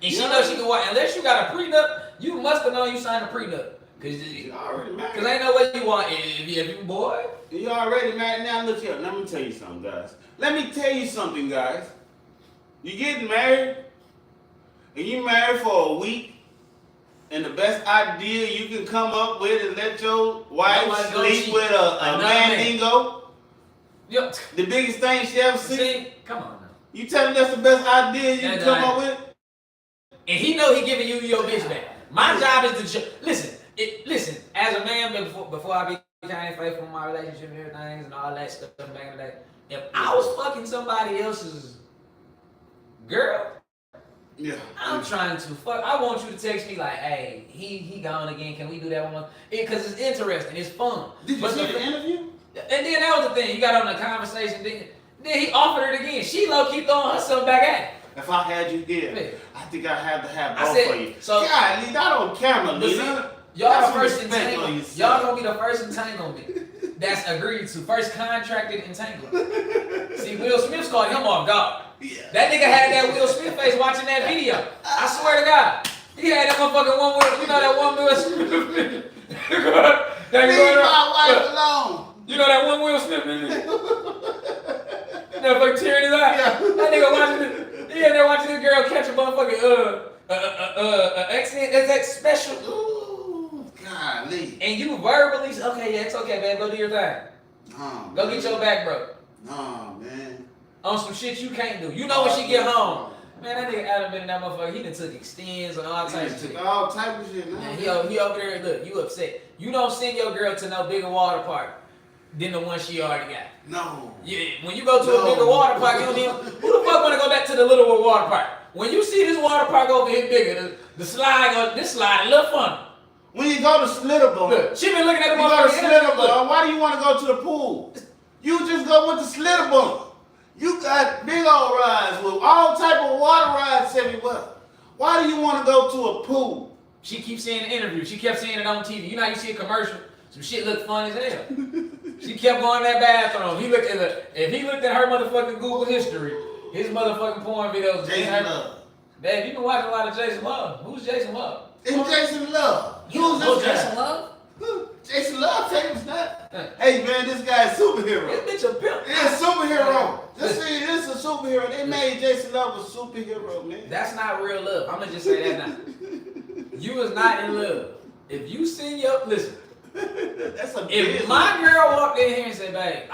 and she knows she can watch. Unless you got a prenup, you must have known you signed a prenup. Cause you already married. Cause ain't no way you want if you boy. You already married. Now look here. Let me tell you something, guys. You getting married, and you married for a week, and the best idea you can come up with is let your wife sleep with a mandingo. Yep. The biggest thing she ever seen. See? Come on now. You telling that's the best idea you can come up with? and he know he giving you your bitch back. My job is to listen. Listen, as a man, before I became faithful in my relationship and everything and all that stuff back in the day, if I was fucking somebody else's girl, yeah, I'm trying to fuck. I want you to text me like, hey, he gone again. Can we do that one more? Because it's interesting. It's fun. Did you see the interview? And then that was the thing. You got on the conversation. Then he offered it again. She low key throwing herself back at him. If I had you here, Yeah. I think I have to have I both said, for you. so- God, Lee, not on camera, Lee. Y'all the first entanglement. Y'all gonna be the first entanglement that's agreed to. First contracted entanglement. See, Will Smith's called him off guard. Yeah. That nigga had that Will Smith face watching that video. I swear to God. He had that motherfucking one Will, you know that one Will Smith. Leave my wife alone. You know that one Will Smith nigga? That fucking tearing his eye. Yeah. That nigga watching he in there watching this girl catch a motherfucking X special. Ooh, golly. And you verbally say, okay, yeah, it's okay, man, go do your thing. Oh, Go get your back broke. Oh, man. On some shit you can't do. You know when she get home. Man, that nigga Adam been in that motherfucker, he done took extends and all types of shit. All type of shit, Man, man. he over there, look, you upset. You don't send your girl to no bigger water park than the one she already got. No. Yeah, when you go to a bigger water park, you don't even, who the fuck wanna go back to the little water park? When you see this water park over here bigger, this slide a little fun. When you go to Slitterbone, Look, she been looking at the you go to motherfucker. Slitterbone, why do you want to go to the pool? You just go with the Slitterbone. You got big old rides with all type of water rides everywhere. Why do you want to go to a pool? She keeps saying the interview. She kept saying it on TV. You know how you see a commercial, some shit look fun as hell. She kept going in that bathroom. If he looked at her motherfucking Google history, his motherfucking porn videos. Jason Love. Dave, you been watching a lot of Jason Love. Who's Jason Love? It's Jason Love. Who's Who's this guy? Jason Love? Jason Love, take him snap. Hey man, this guy's a superhero. This bitch a pimp. It's a superhero. This is a superhero. They made Jason Love a superhero, man. That's not real love. I'm gonna just say that now. You is not in love. If you send your listen. That's a If business. my girl walked in here and said, "Babe,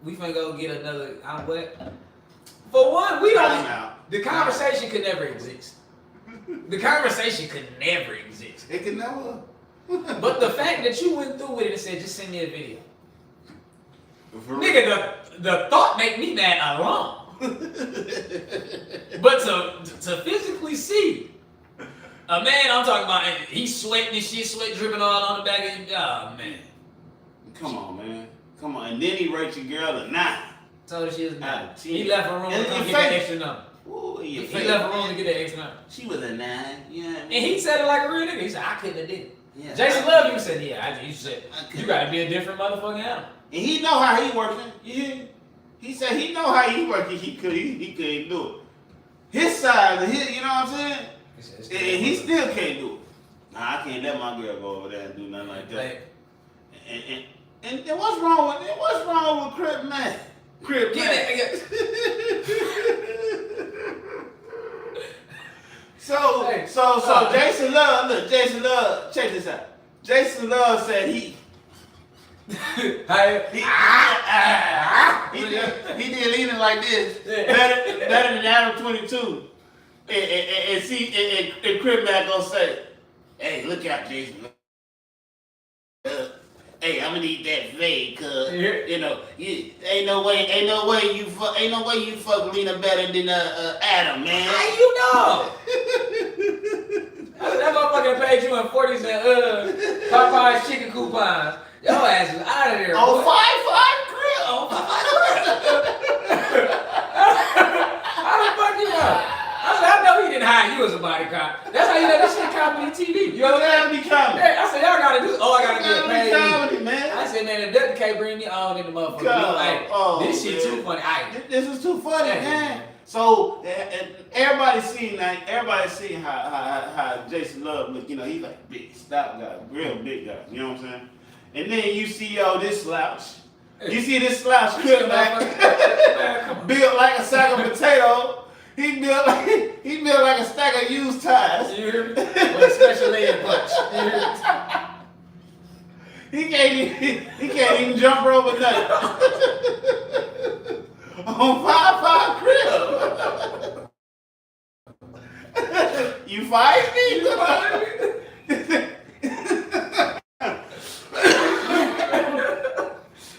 we finna go get another," what? For one, we don't. The conversation could never exist. The conversation could never exist. It can never. But the fact that you went through with it and said, "Just send me a video," nigga, the thought make me mad alone. But to physically see a man, I'm talking about, he's sweating and shit, sweat dripping all on the back of his, oh man. Come on, man. Come on. And then he rates your girl a 9. So that she was Out of 10. He left her room to come get that extra number. Ooh, He left her room to get that extra number. She was a 9. You know what I mean? And he said it like a real nigga. He said, I couldn't have did it. Yeah, Jason Love, you said, yeah, you said, you gotta be a different motherfucking animal. And he know how he working. Yeah. He said he know how he working. He couldn't do it. His side of his, you know what I'm saying? And he still can't do it. Nah, I can't let my girl go over there and do nothing like that. And what's wrong with it? What's wrong with Crip man? Crip man. So Jason Love, look, Jason Love, check this out. Jason Love said he did leaning like this better than Adam22. And Crip man gonna say, hey, look out, Jason. Hey, I'm gonna need that fade, cuz you know, ain't no way you fuck Lena better than Adam, man. How you know? That motherfucker paid you in 40s and Popeye's chicken coupons. Your ass is out of there. On boy. 5'5" Crip. On 5'5". How the fuck you know? I know he didn't hire you as a body cop. That's how you know this shit comedy TV. You know what I'm saying? Be comedy. Hey, I said, y'all gotta do all I gotta do is pay you. Comedy, man. I said, man, if Dutton can't bring me on in the motherfucker, you know, like, this shit too funny. This is too funny, Hey, man. So everybody seen how Jason Love look. You know, he's like big stout guy, real big guy. You know what I'm saying? And then you see this slouch. You see this slouch Crip back, built like a sack of potato. He built like a stack of used tires. You hear me? With a special leg punch. You hear me? He can't even jump rope or nothing. On 5'5" Crip. You fired me?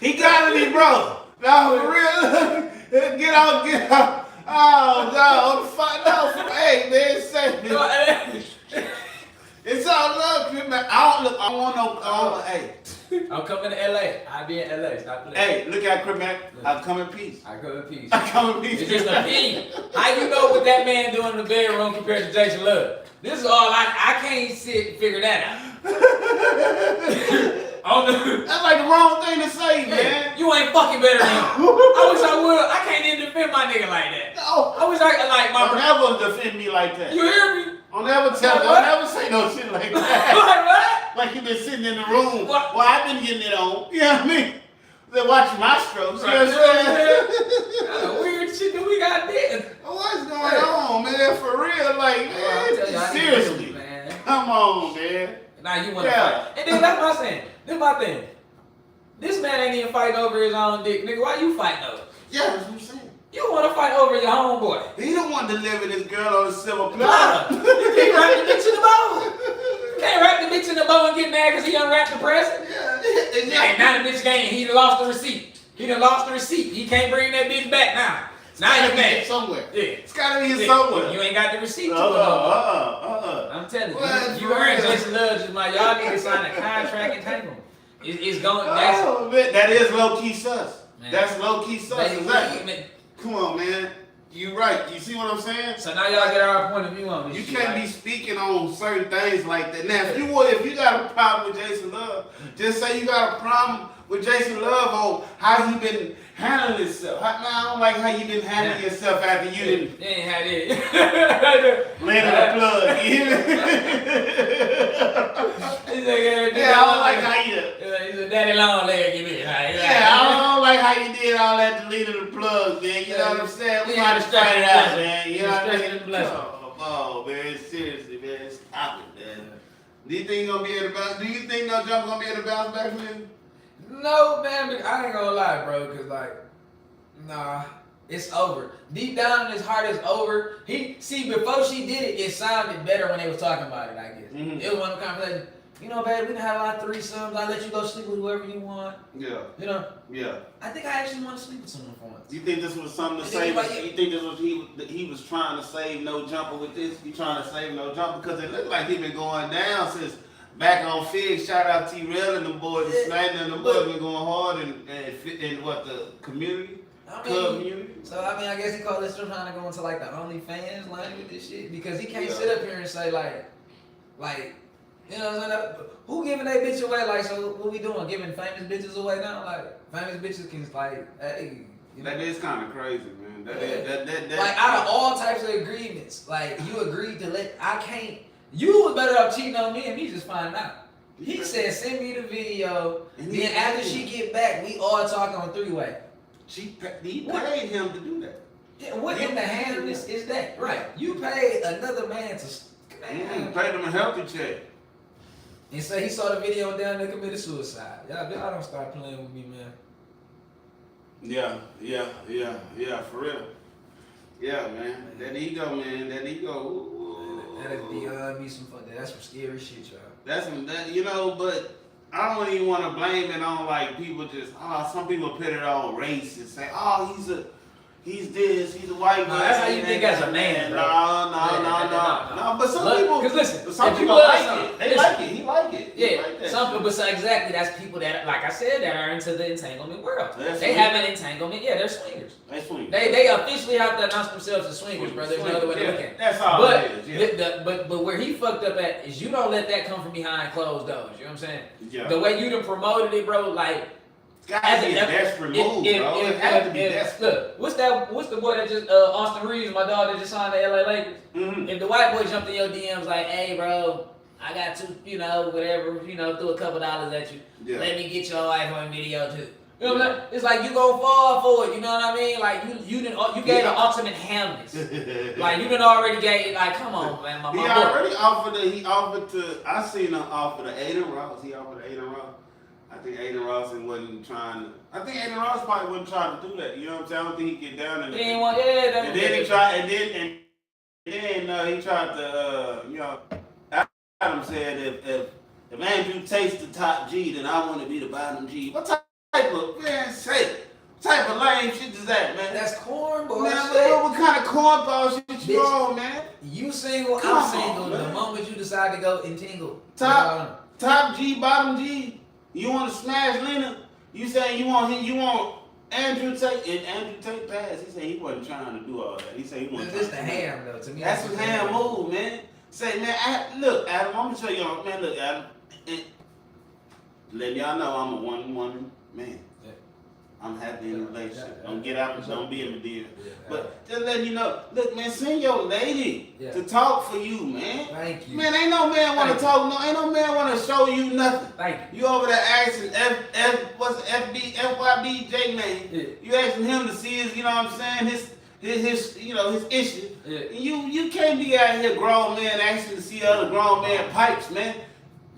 He got me, bro. No, for real. Get out. Oh, no. Hey, man, say me. It's all love, man. I don't want no, hey. I'm coming to LA. I'll be in LA. Stop playing. Hey, look at Crip, man. I come in peace. I come in peace. I come in peace. It's just an opinion. How you know what that man doing in the bedroom compared to Jason Love? This is all I can't sit and figure that out. That's like the wrong thing to say, man. You ain't fucking better than him. I wish I would. I can't even defend my nigga like that. No. I wish I could like my Don't never defend me like that. You hear me? Don't ever say no shit like that. Like what? Like you been sitting in the room. What? Well, I've been getting it on. You know what I mean? They're watching my strokes. Right. You know what I'm saying? Weird shit that we got there. What's going on, man? For real, like, man, seriously. Man. Come on, man. Now you want to fight. And then that's what I'm saying. This my thing. This man ain't even fighting over his own dick. Nigga, why you fighting over? Yeah, that's what I'm saying. You want to fight over your homeboy. He don't want to live with this girl on the silver Nah, platter. you can't wrap the bitch in the bow. You can't wrap the bitch in the bow and get mad because he unwrapped the present. Yeah. And now the bitch game, he done lost the receipt. He done lost the receipt. He can't bring that bitch back now. Now he mad. Somewhere. Yeah. It's gotta be somewhere. You ain't got the receipt to it. I'm telling you, you earned Jason Love just my y'all niggas sign a contract entanglement. It's going. That's Man, that is low key sus. Man. That's low key sus. Baby, Exactly. Come on, man. You right. You see what I'm saying? So now y'all get our point of view on this. You shit, can't right? be speaking on certain things like that. Now, if you got a problem with Jason Love, just say you got a problem with Jason Love on how he been handling himself. Now, I don't like how you been handling yourself after you didn't You ain't had it. land in the plug. You hear me? Yeah, I don't like how you. He's a daddy long leg, you mean? Yeah, I don't like how you did all that deleting the plug, man. You know what I'm saying? We gotta straight it out, man. You know what I mean? Oh, man, seriously, man. Stop it, man. Do you think gonna be able to bounce? Do you think no jump gonna be able to bounce back from him? No, man, I ain't gonna lie, bro, cause like, nah, it's over. Deep down in his heart, it's over. Before she did it, it sounded better when they was talking about it, I guess. Mm-hmm. It was one of the conversations. You know, babe, we done had a lot of threesomes. I let you go sleep with whoever you want. Yeah. You know? Yeah. I think I actually want to sleep with someone for once. You think this was something to save? You think this was he was trying to save no jumper with this? He trying to save no jumper because it looked like he been going down since back on Fig. Shout out T-Rail and the boys, and Snyder and the boys been going hard in what the community. Club community. So I guess he called this still trying to go into like the OnlyFans line with this shit because he can't sit up here and say like. You know what I'm saying? Who giving that bitch away? Like, so what we doing? Giving famous bitches away now? Like, famous bitches can like, hey. You know? That is kind of crazy, man. That like, out of all types of agreements, like, you agreed to you was better off cheating on me and me just finding out. He said, send me the video, then after she get back, we all talk on three-way. He paid him to do that. Yeah, what in the handedness is that? Right. You paid another man to, You paid him a healthy check. And so he saw the video down there committed suicide. Y'all don't start playing with me, man. Yeah, for real. Yeah, man. That ego, man. That ego. That is beyond me some fun. That's some scary shit, y'all. But I don't even want to blame it on like people just, some people put it on race and say, he's this, he's a white man. That's how you think as a man, bro. No. But some people, because listen, some people like it. They like it. He like it. Yeah, some people. So exactly, that's people that, like I said, that are into the entanglement world. They have an entanglement. Yeah, they're swingers. They swingers. They officially have to announce themselves as swingers, bro. There's no other way to look at it. That's all it is. Yeah. But where he fucked up at is you don't let that come from behind closed doors. You know what I'm saying? Yeah. The way you done promoted it, bro, like. Gotta be a desperate move, bro. It has to be desperate. Look, what's the boy that just Austin Reeves, my dog that just signed the LA Lakers? Mm-hmm. If the white boy jumped in your DMs like, hey, bro, I got to, whatever, threw a couple dollars at you. Yeah. Let me get your wife on video too. You know what I'm saying? It's like you gonna fall for it. You know what I mean? Like you gave the ultimate hamness. Like you done already gave. Like come on, man. He already offered. I seen him offer to Aiden Ross. He offered to Aiden Ross. I think Aiden Ross wasn't trying to. I think Aiden Ross probably wasn't trying to do that. You know what I'm saying? I don't think he get down in it. He ain't want. Yeah. And then he tried. And then he tried to, Adam said if Andrew takes the top G, then I want to be the bottom G. What type of, man, say, what type of lame shit is that, man? That's cornball man, shit. what kind of cornball shit you on, man? You single, Come I'm single. on, The man. moment you decide to go entangle. Top G, bottom G. You want to smash Lena? You saying you want Andrew take pass. He said he wasn't trying to do all that. He said he wasn't. That's just the ham though. To me, That's a ham move, man. Say, man, look, Adam, I'm gonna show y'all, man. Look, Adam, let y'all know I'm a one-woman man. Yeah. I'm happy in a relationship. Don't get out, don't be a Medea. But just letting you know, look, man, send your lady to talk for you, man. Thank you. Man, ain't no man want to talk. No, ain't no man want to show you nothing. Thank you. You over there asking FYBJ man. Yeah. You asking him to see his, you know what I'm saying, his issue. Yeah. You can't be out here grown man asking to see other grown man pipes, man.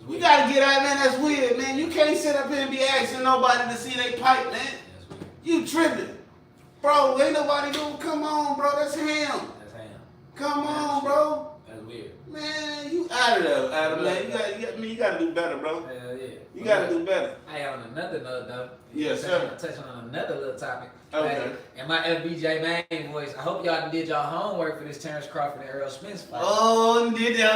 You gotta get out, man. That's weird, man. You can't sit up here and be asking nobody to see they pipe, man. You tripping. Bro, ain't nobody doing, come on, bro. That's him. That's him. Come on, bro. That's weird. Man, you out of there, Adam, man. You gotta do better, bro. Hell yeah. You gotta do better. Hey, on another note, though. Yes, sir. Touching on another little topic. Okay. In my FBJ main voice, I hope y'all did y'all homework for this Terrence Crawford and Earl Spence fight. Did the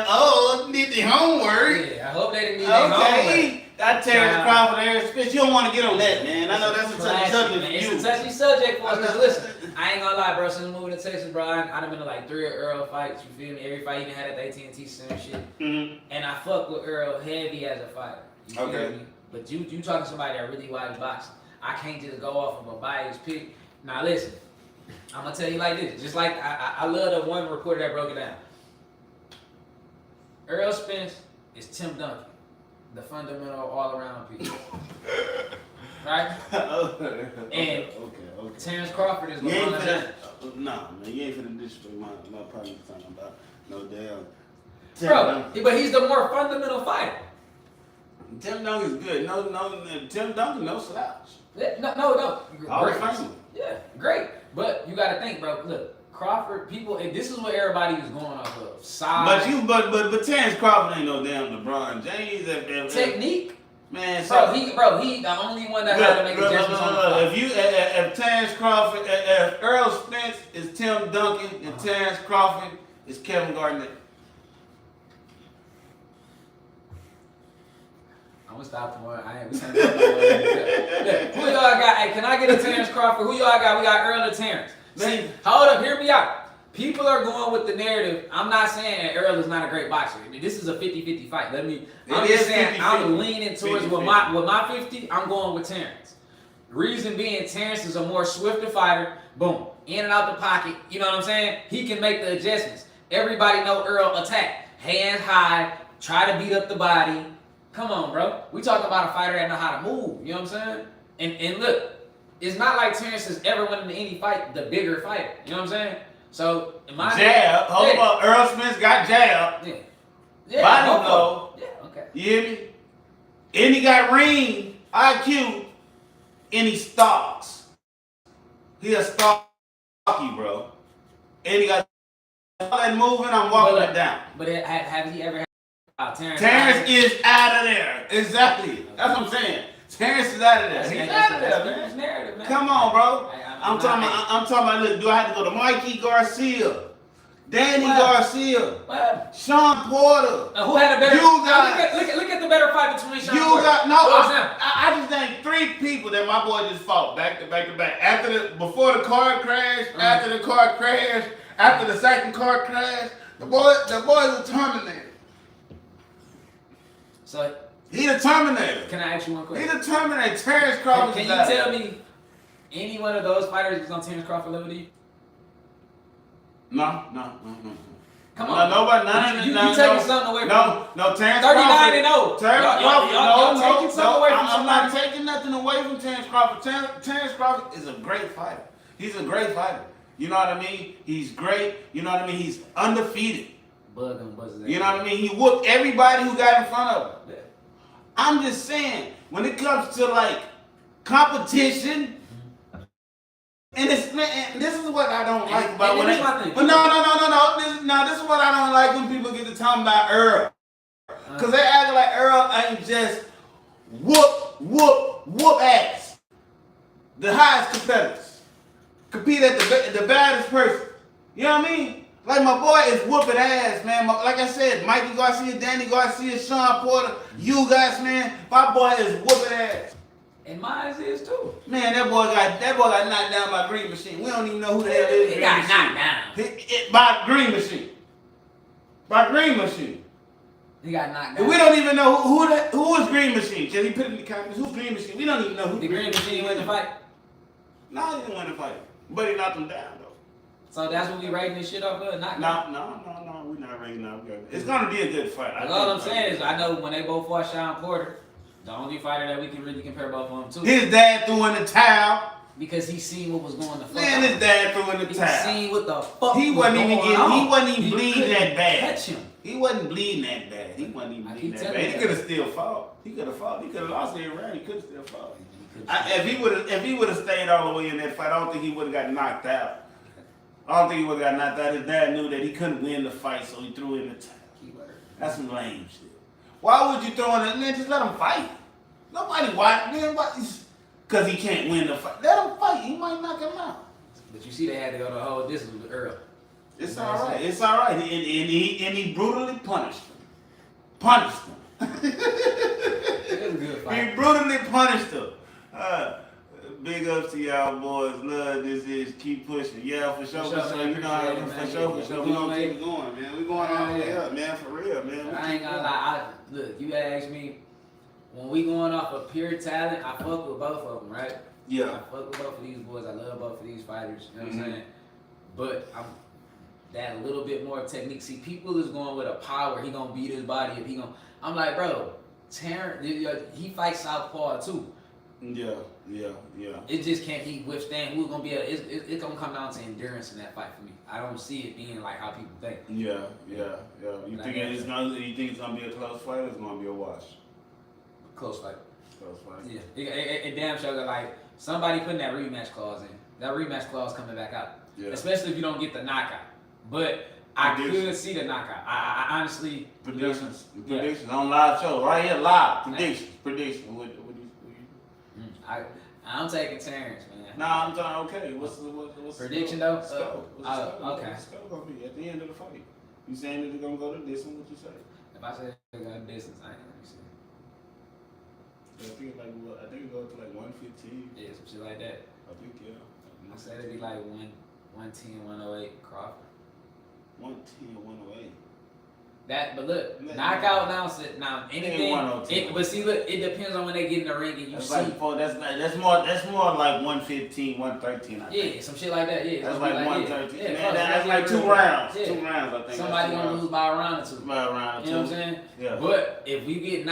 homework. Yeah, I hope they didn't do their homework. That Terrence Crawford and Earl Spence, you don't want to get on that, man. I know that's a touchy subject for you. It's a touchy subject for us, because listen, I ain't gonna lie, bro, since moving to Texas, bro, I done been to like 3 Earl fights, you feel me? Every fight he done had at the AT&T Center shit. Mm-hmm. And I fuck with Earl heavy as a fighter. You feel me? But you talking to somebody that really watch boxing. I can't just go off of a biased pick. Now listen, I'm gonna tell you like this. Just like I love the one reporter that broke it down. Earl Spence is Tim Duncan, the fundamental all-around piece. Right? And Terrence Crawford is LeBron James. Nah, man, you ain't finna disrespect my partner talking about no damn. Bro, but he's the more fundamental fighter. Tim Duncan's good. Tim Duncan, no slouch. Yeah, no. Great. Yeah, great. But you gotta think, bro. Look, Crawford, people. This is what everybody is going off of. Size. But Terrence Crawford ain't no damn LeBron James. Technique. Man, he the only one that had to make adjustments on the fight. If Terrence Crawford, if Earl Spence is Tim Duncan and Terrence Crawford is Kevin Garnett. I'm gonna stop for one. We can't talk about who y'all got? Hey, can I get a Terrence Crawford? Who y'all got? We got Earl or Terrence. See, hold up, hear me out. People are going with the narrative. I'm not saying that Earl is not a great boxer. This is a 50-50 fight. I'm just saying 50-50. I'm leaning towards 50-50. with my 50, I'm going with Terrence. Reason being, Terrence is a more swifter fighter. Boom. In and out the pocket. You know what I'm saying? He can make the adjustments. Everybody know Earl attack. Hands high. Try to beat up the body. Come on, bro. We talking about a fighter that know how to move. You know what I'm saying? And look, it's not like Terrence has ever won in any fight the bigger fighter. You know what I'm saying? So, in my jab. Hold up. Earl Smith got jab. Yeah. Body blow. Yeah, okay. You hear me? And he got ring, IQ, and he stalks. He a stalky, bro. And he got all that moving, I'm walking it down. But have he ever had Terrence is out of there. Exactly. That's what I'm saying. Terrence is out of there. He's out of there, man. Narrative, man. Come on, bro. I'm talking about, look, do I have to go to Mikey Garcia, Danny Garcia, Sean Porter? Who had a better look at the better fight between Sean Porter. I just named 3 people that my boy just fought back to back to back. Before the car crash, after the car crash, after the second car crash, the boy's a Terminator. So he the Terminator. Can I ask you one question? He the Terminator. Terrence Crawford. Can you tell me any one of those fighters is on Terrence Crawford level to you? No. Come on. Nobody. You taking something away from me. No, Terrence 39 and 0. Terrence Crawford. No. I'm not somebody. taking nothing away from Terrence Crawford. Terrence Crawford is a great fighter. He's a great fighter. You know what I mean? He's great. You know what I mean? He's undefeated. You know what I mean? He whooped everybody who got in front of him. Yeah. I'm just saying, when it comes to like competition, And it's man, and this is what I don't like about when this they. my thing. But no. This is what I don't like when people get to talking about Earl, cause they act like Earl ain't just whoop ass. The highest competitors compete at the baddest person. You know what I mean? Like my boy is whooping ass, man. Like I said, Mikey Garcia, Danny Garcia, Sean Porter, you guys, man. My boy is whooping ass. And mine is too. Man, that boy got knocked down by Green Machine. We don't even know who the hell is. He got knocked down. By Green Machine. By Green Machine. He got knocked down. And we don't even know who is Green Machine. Can he put it in the comments? Who's Green Machine? We don't even know who. The Green Machine win the fight. No, he didn't win the fight. But he knocked him down though. So that's what we rating this shit off of? No, we're not rating up. It's gonna be a good fight. All I'm saying is I know when they both fought Sean Porter, the only fighter that we can really compare both of them to. His dad threw in the towel. Because he seen what was going to fuck. Man, his dad threw in the towel. He seen what the fuck he wasn't even bleeding that bad. Touch him. He wasn't bleeding that bad. He wasn't even bleeding that bad. He could have still fought. He could have lost every round. He could have still fought. If he would have stayed all the way in that fight, I don't think he would have got knocked out. I don't think he would have got knocked out. His dad knew that he couldn't win the fight, so he threw in the towel. That's some lame shit. Why would you throw in it? Man, just let him fight. Nobody watch, man. Because he can't win the fight. Let him fight. He might knock him out. But you see, they had to go the whole distance with Earl. It's all right. It's all right. And he brutally punished him. Punished him. It was a good fight. He brutally punished him. Big ups to y'all boys. Love this is keep pushing. Yeah, for sure. You know how for sure. We gonna keep it going, man. We going all the way up, man. For real, man. I ain't gonna lie. Look, you asked me. When we going off of pure talent, I fuck with both of them, right? Yeah. I fuck with both of these boys. I love both of these fighters. You know what I'm saying? But I'm that a little bit more technique. See, people is going with a power. He gonna beat his body if he gonna. I'm like, bro, Terrence, he fights southpaw too. Yeah. It just can't be withstand. Who's gonna be? It's gonna come down to endurance in that fight for me. I don't see it being like how people think. Yeah. You think it's gonna be a close fight or it's gonna be a wash? Close fight. Yeah. It damn sure that like somebody putting that rematch clause in. That rematch clause coming back out. Yeah. Especially if you don't get the knockout. But I could see the knockout. I honestly predictions on live show right here live predictions. What I'm taking Terrence, man. Nah, I'm talking okay. What's prediction though? What's okay. What's the score gonna be at the end of the fight? You saying that they're gonna go to this one? What you say? If I say they're going to distance, I ain't gonna see. I think it goes to like 115. Yeah, some shit like that. I think yeah. I said it'd be like 110, 108 Crawford. 110, 108. But look, knockout now anything. But see, look, it depends on when they get in the ring and you that's see. That's more like 115, 113. I think. Yeah, some shit like that. Yeah, that's like 113. Yeah, that's like 2 rounds. Yeah. 2 rounds, I think. Somebody gonna lose by a round or two. By a round or two. You know what I'm saying? Yeah. But if we get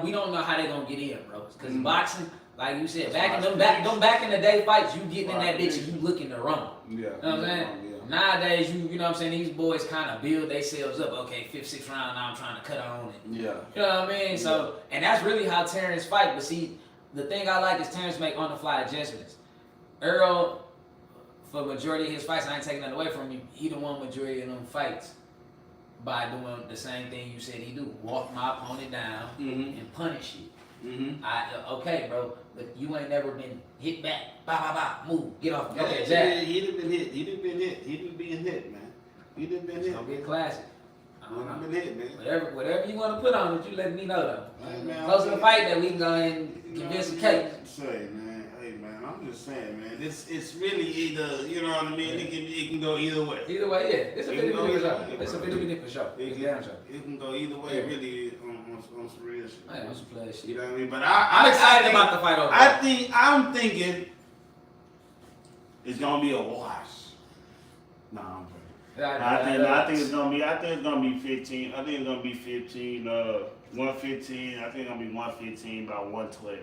we don't know how they gonna get in, bro. Because boxing, like you said, back in the day fights, you getting in that bitch and you looking to run. Yeah. You know what I'm saying? Nowadays, you know what I'm saying, these boys kind of build themselves up. Okay, 5th, 6th round, now I'm trying to cut on it. Yeah. You know what I mean? So, and that's really how Terrence fight. But see, the thing I like is Terrence make on-the-fly adjustments. Earl, for majority of his fights, I ain't taking that away from him, he done won majority of them fights by doing the same thing you said he do. Walk my opponent down and punish it. Okay, bro, but you ain't never been hit back. Move, get off. Okay, yeah, he done been hit. He done been hit, man. He done been hit. It's gonna be a classic. He done been hit, man. Whatever you want to put on it, you let me know though. Hey, man, close to the fight that we can go and convince the case. Hey man, I'm just saying, man. It's really either, you know what I mean. It can go either way. Either way, yeah. It's a 50-50 for sure. It's a 50-50 for sure. It can go either way, really, on some real shit. Man, on some play shit. You know what I mean? But I'm excited about the fight over. I'm thinking it's gonna be a wash. Nah, I'm playing. I think it's gonna be 15. I think it's gonna be 15. 115. I think it's gonna be 115 by 112.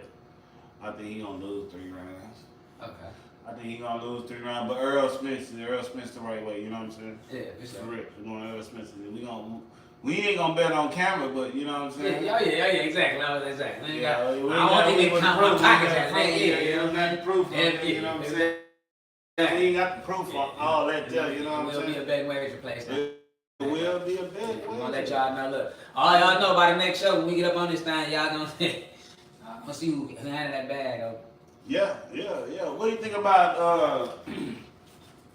I think he's gonna lose 3 rounds. Okay. I think he's gonna lose 3 rounds, but Earl Smith the right way. You know what I'm saying? Yeah, it's correct. We're going Earl Smith. We ain't gonna bet on camera, but you know what I'm saying? Yeah, exactly. Exactly. I don't want to count my pockets at that. You know what I'm saying? We ain't got the proof on all that there, you know what I'm saying? It will be a bed wage replacement. It will be a bed wage. I'm gonna let y'all know. Look, all y'all know by the next show when we get up on this thing, y'all gonna see who handed that bag over. Yeah. What do you think about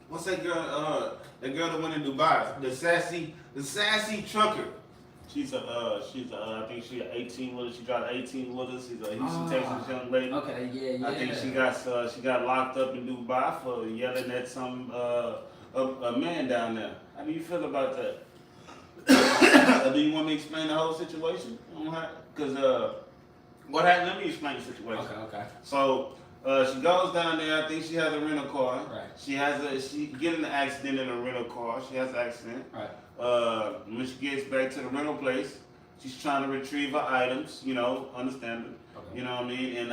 what's that girl? The girl that went in Dubai, the sassy trucker. She's I think she's 18 with us. She drives 18 with us. She's a Houston, Texas young lady. Okay, yeah. I think she got locked up in Dubai for yelling at some a man down there. How do you feel about that? Do you want me to explain the whole situation? Because what happened? Let me explain the situation. Okay. So she goes down there. I think she has a rental car. Right. She get in an accident in a rental car. She has an accident. Right. When she gets back to the rental place, she's trying to retrieve her items. You know, understandable. Okay. You know what I mean? And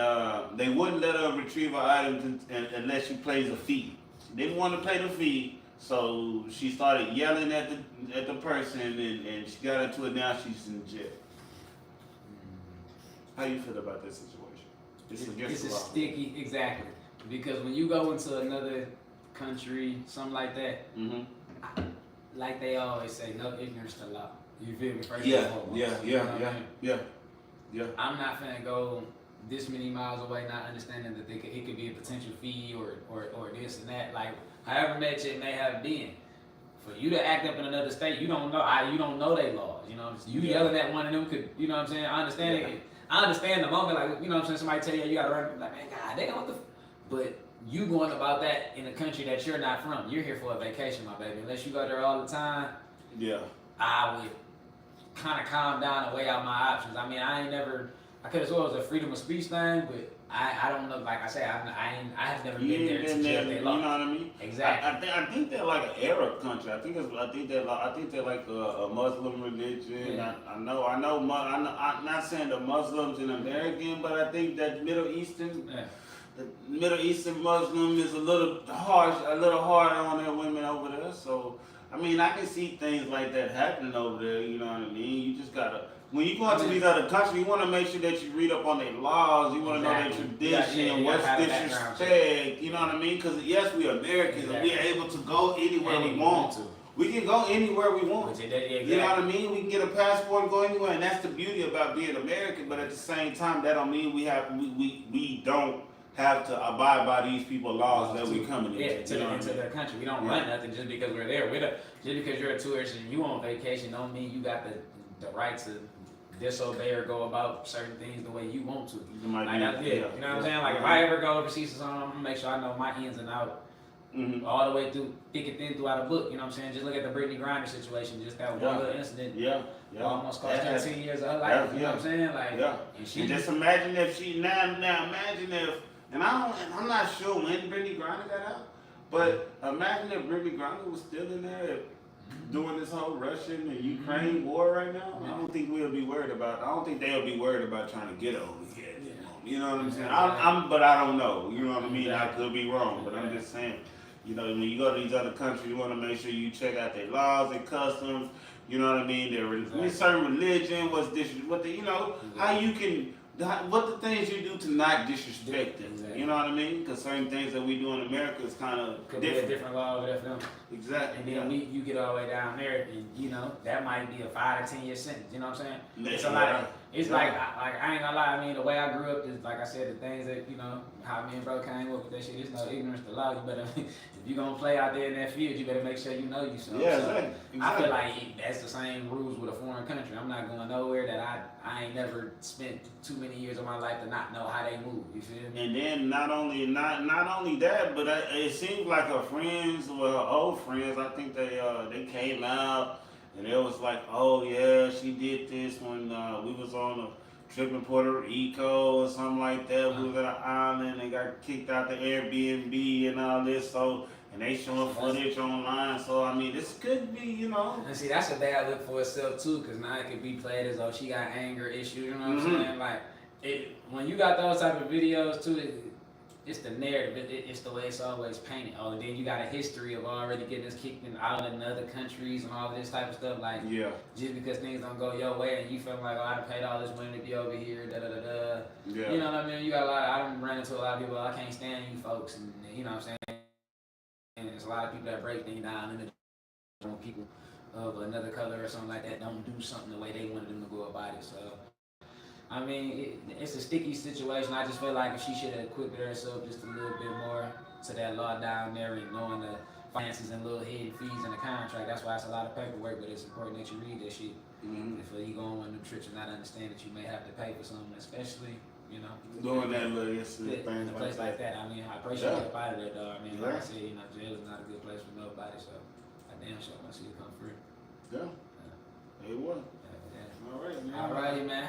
they wouldn't let her retrieve her items unless she pays a fee. She didn't want to pay the fee, so she started yelling at the person, and she got into it. Now she's in jail. How you feel about this situation? This is sticky, exactly. Because when you go into another country, something like that, like they always say, no ignorance to law. You feel me? First and foremost. Yeah. I'm not finna go this many miles away, not understanding that it could be a potential fee or this and that. Like, however much it may have been, for you to act up in another state, you don't know their laws. You know, you yelling at one of them could, you know what I'm saying? I understand it. I understand the moment, like, you know what I'm saying, somebody tell you gotta run, like, man, God damn, what the but you going about that in a country that you're not from. You're here for a vacation, my baby. Unless you go there all the time, I would kind of calm down and weigh out my options. I mean, I could have sworn it was a freedom of speech thing, but I don't know, like I said, I have never been there to judge their law. You know what I mean? Exactly. I think they're like an Arab country. I think they're like a Muslim religion. Yeah. I'm not saying the Muslims in American, but I think that Middle Eastern Muslim is a little hard on their women over there. So I mean, I can see things like that happening over there. You know what I mean? You just gotta. When you go into these other countries, you want to make sure that you read up on their laws. You want to know their tradition, what's disrespect. You know what I mean? Because yes, we're Americans and we're able to go anywhere we want. We can go anywhere we want. You know what I mean? We can get a passport and go anywhere, and that's the beauty about being American. But at the same time, that don't mean we don't have to abide by these people's laws that we coming into their country. We don't run nothing just because we're there. Just because you're a tourist and you on vacation don't mean you got the right to disobey or go about certain things the way you want to. You know what I'm saying? Like if I ever go overseas or something, I'm gonna make sure I know my ins and outs all the way through, thick and thin throughout a book. You know what I'm saying? Just look at the Brittany Griner situation. Just that one little incident. Almost cost her 10 years of her life. You know what I'm saying? Like, and she just imagine if she now imagine if, and I'm not sure when Brittany Griner got out, but imagine if Brittany Griner was still in there doing this whole Russian and Ukraine war right now. I don't think we'll be worried about. I don't think they'll be worried about trying to get over here. You know what I'm saying? But I don't know. You know what I mean? I could be wrong, but I'm just saying. You know, when you go to these other countries, you want to make sure you check out their laws and customs. You know what I mean? Their certain religion, how you can. What the things you do to not disrespect them. You know what I mean? Because certain things that we do in America is kind of could different. be a different law over there for them. Exactly. And then you get all the way down there, and that might be a 5 to 10 year sentence. You know what I'm saying? It's a lot. It's like I ain't gonna lie. I mean, the way I grew up is like I said, the things that how me and bro came up with that shit. There's no ignorance to law. You better if you gonna play out there in that field, you better make sure you know you something. Exactly. I feel like that's the same rules with a foreign country. I'm not going nowhere that I ain't never spent too many years of my life to not know how they move. You feel me? And then not only that, but it seems like her friends, her old friends, I think they came out and it was like, oh yeah, she did this when we was on a trip in Puerto Rico or something like that. We was at an island and got kicked out the Airbnb and all this. So. And they showing footage online, so I mean, this could be, And see, that's a bad look for itself too, because now it could be played as though she got anger issues. You know what I'm saying? Like, when you got those type of videos too, it's the narrative. It's the way it's always painted. Oh, and then you got a history of already getting us kicked out in other countries and all this type of stuff. Like, just because things don't go your way and you feel like, oh, I done paid all this money to be over here, da da da da. You know what I mean? You got I done ran into a lot of people. I can't stand you folks, and you know what I'm saying. And there's a lot of people that break things down in the people of another color or something like that don't do something the way they wanted them to go about it. So, I mean, it's a sticky situation. I just feel like if she should have equipped herself just a little bit more to that law down there and knowing the finances and little hidden fees in the contract. That's why it's a lot of paperwork, but it's important that you read that shit. Before you go on one of them trips and not understand that you may have to pay for something, especially, you know, doing that little incident in thing a place like that. I mean, I appreciate you out of there, dog. I mean, like I said, you know, jail is not a good place for nobody, so I damn sure want to see you come free. Yeah. It was. Yeah. All right, man. Alrighty, man.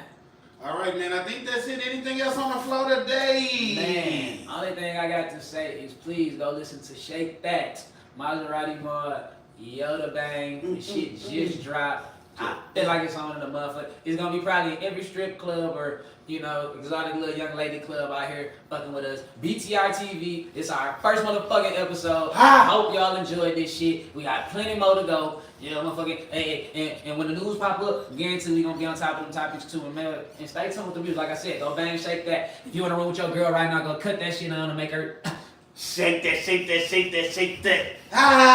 All right, man. I think that's it. Anything else on the floor today? Man, only thing I got to say is please go listen to Shake That, Maserati Mod, Yoda Bang. The shit just dropped. I feel like it's on in the motherfucker. It's gonna be probably in every strip club or, you know, exotic little young lady club out here fucking with us. BTR TV. It's our first motherfucking episode. I hope y'all enjoyed this shit. We got plenty more to go. Yeah, motherfucking. And when the news pop up, guarantee we gonna be on top of them topics too. And stay tuned with the music. Like I said, go bang, shake that. If you in a room with your girl right now, go cut that shit on and make her Shake that, shake that, shake that, shake that.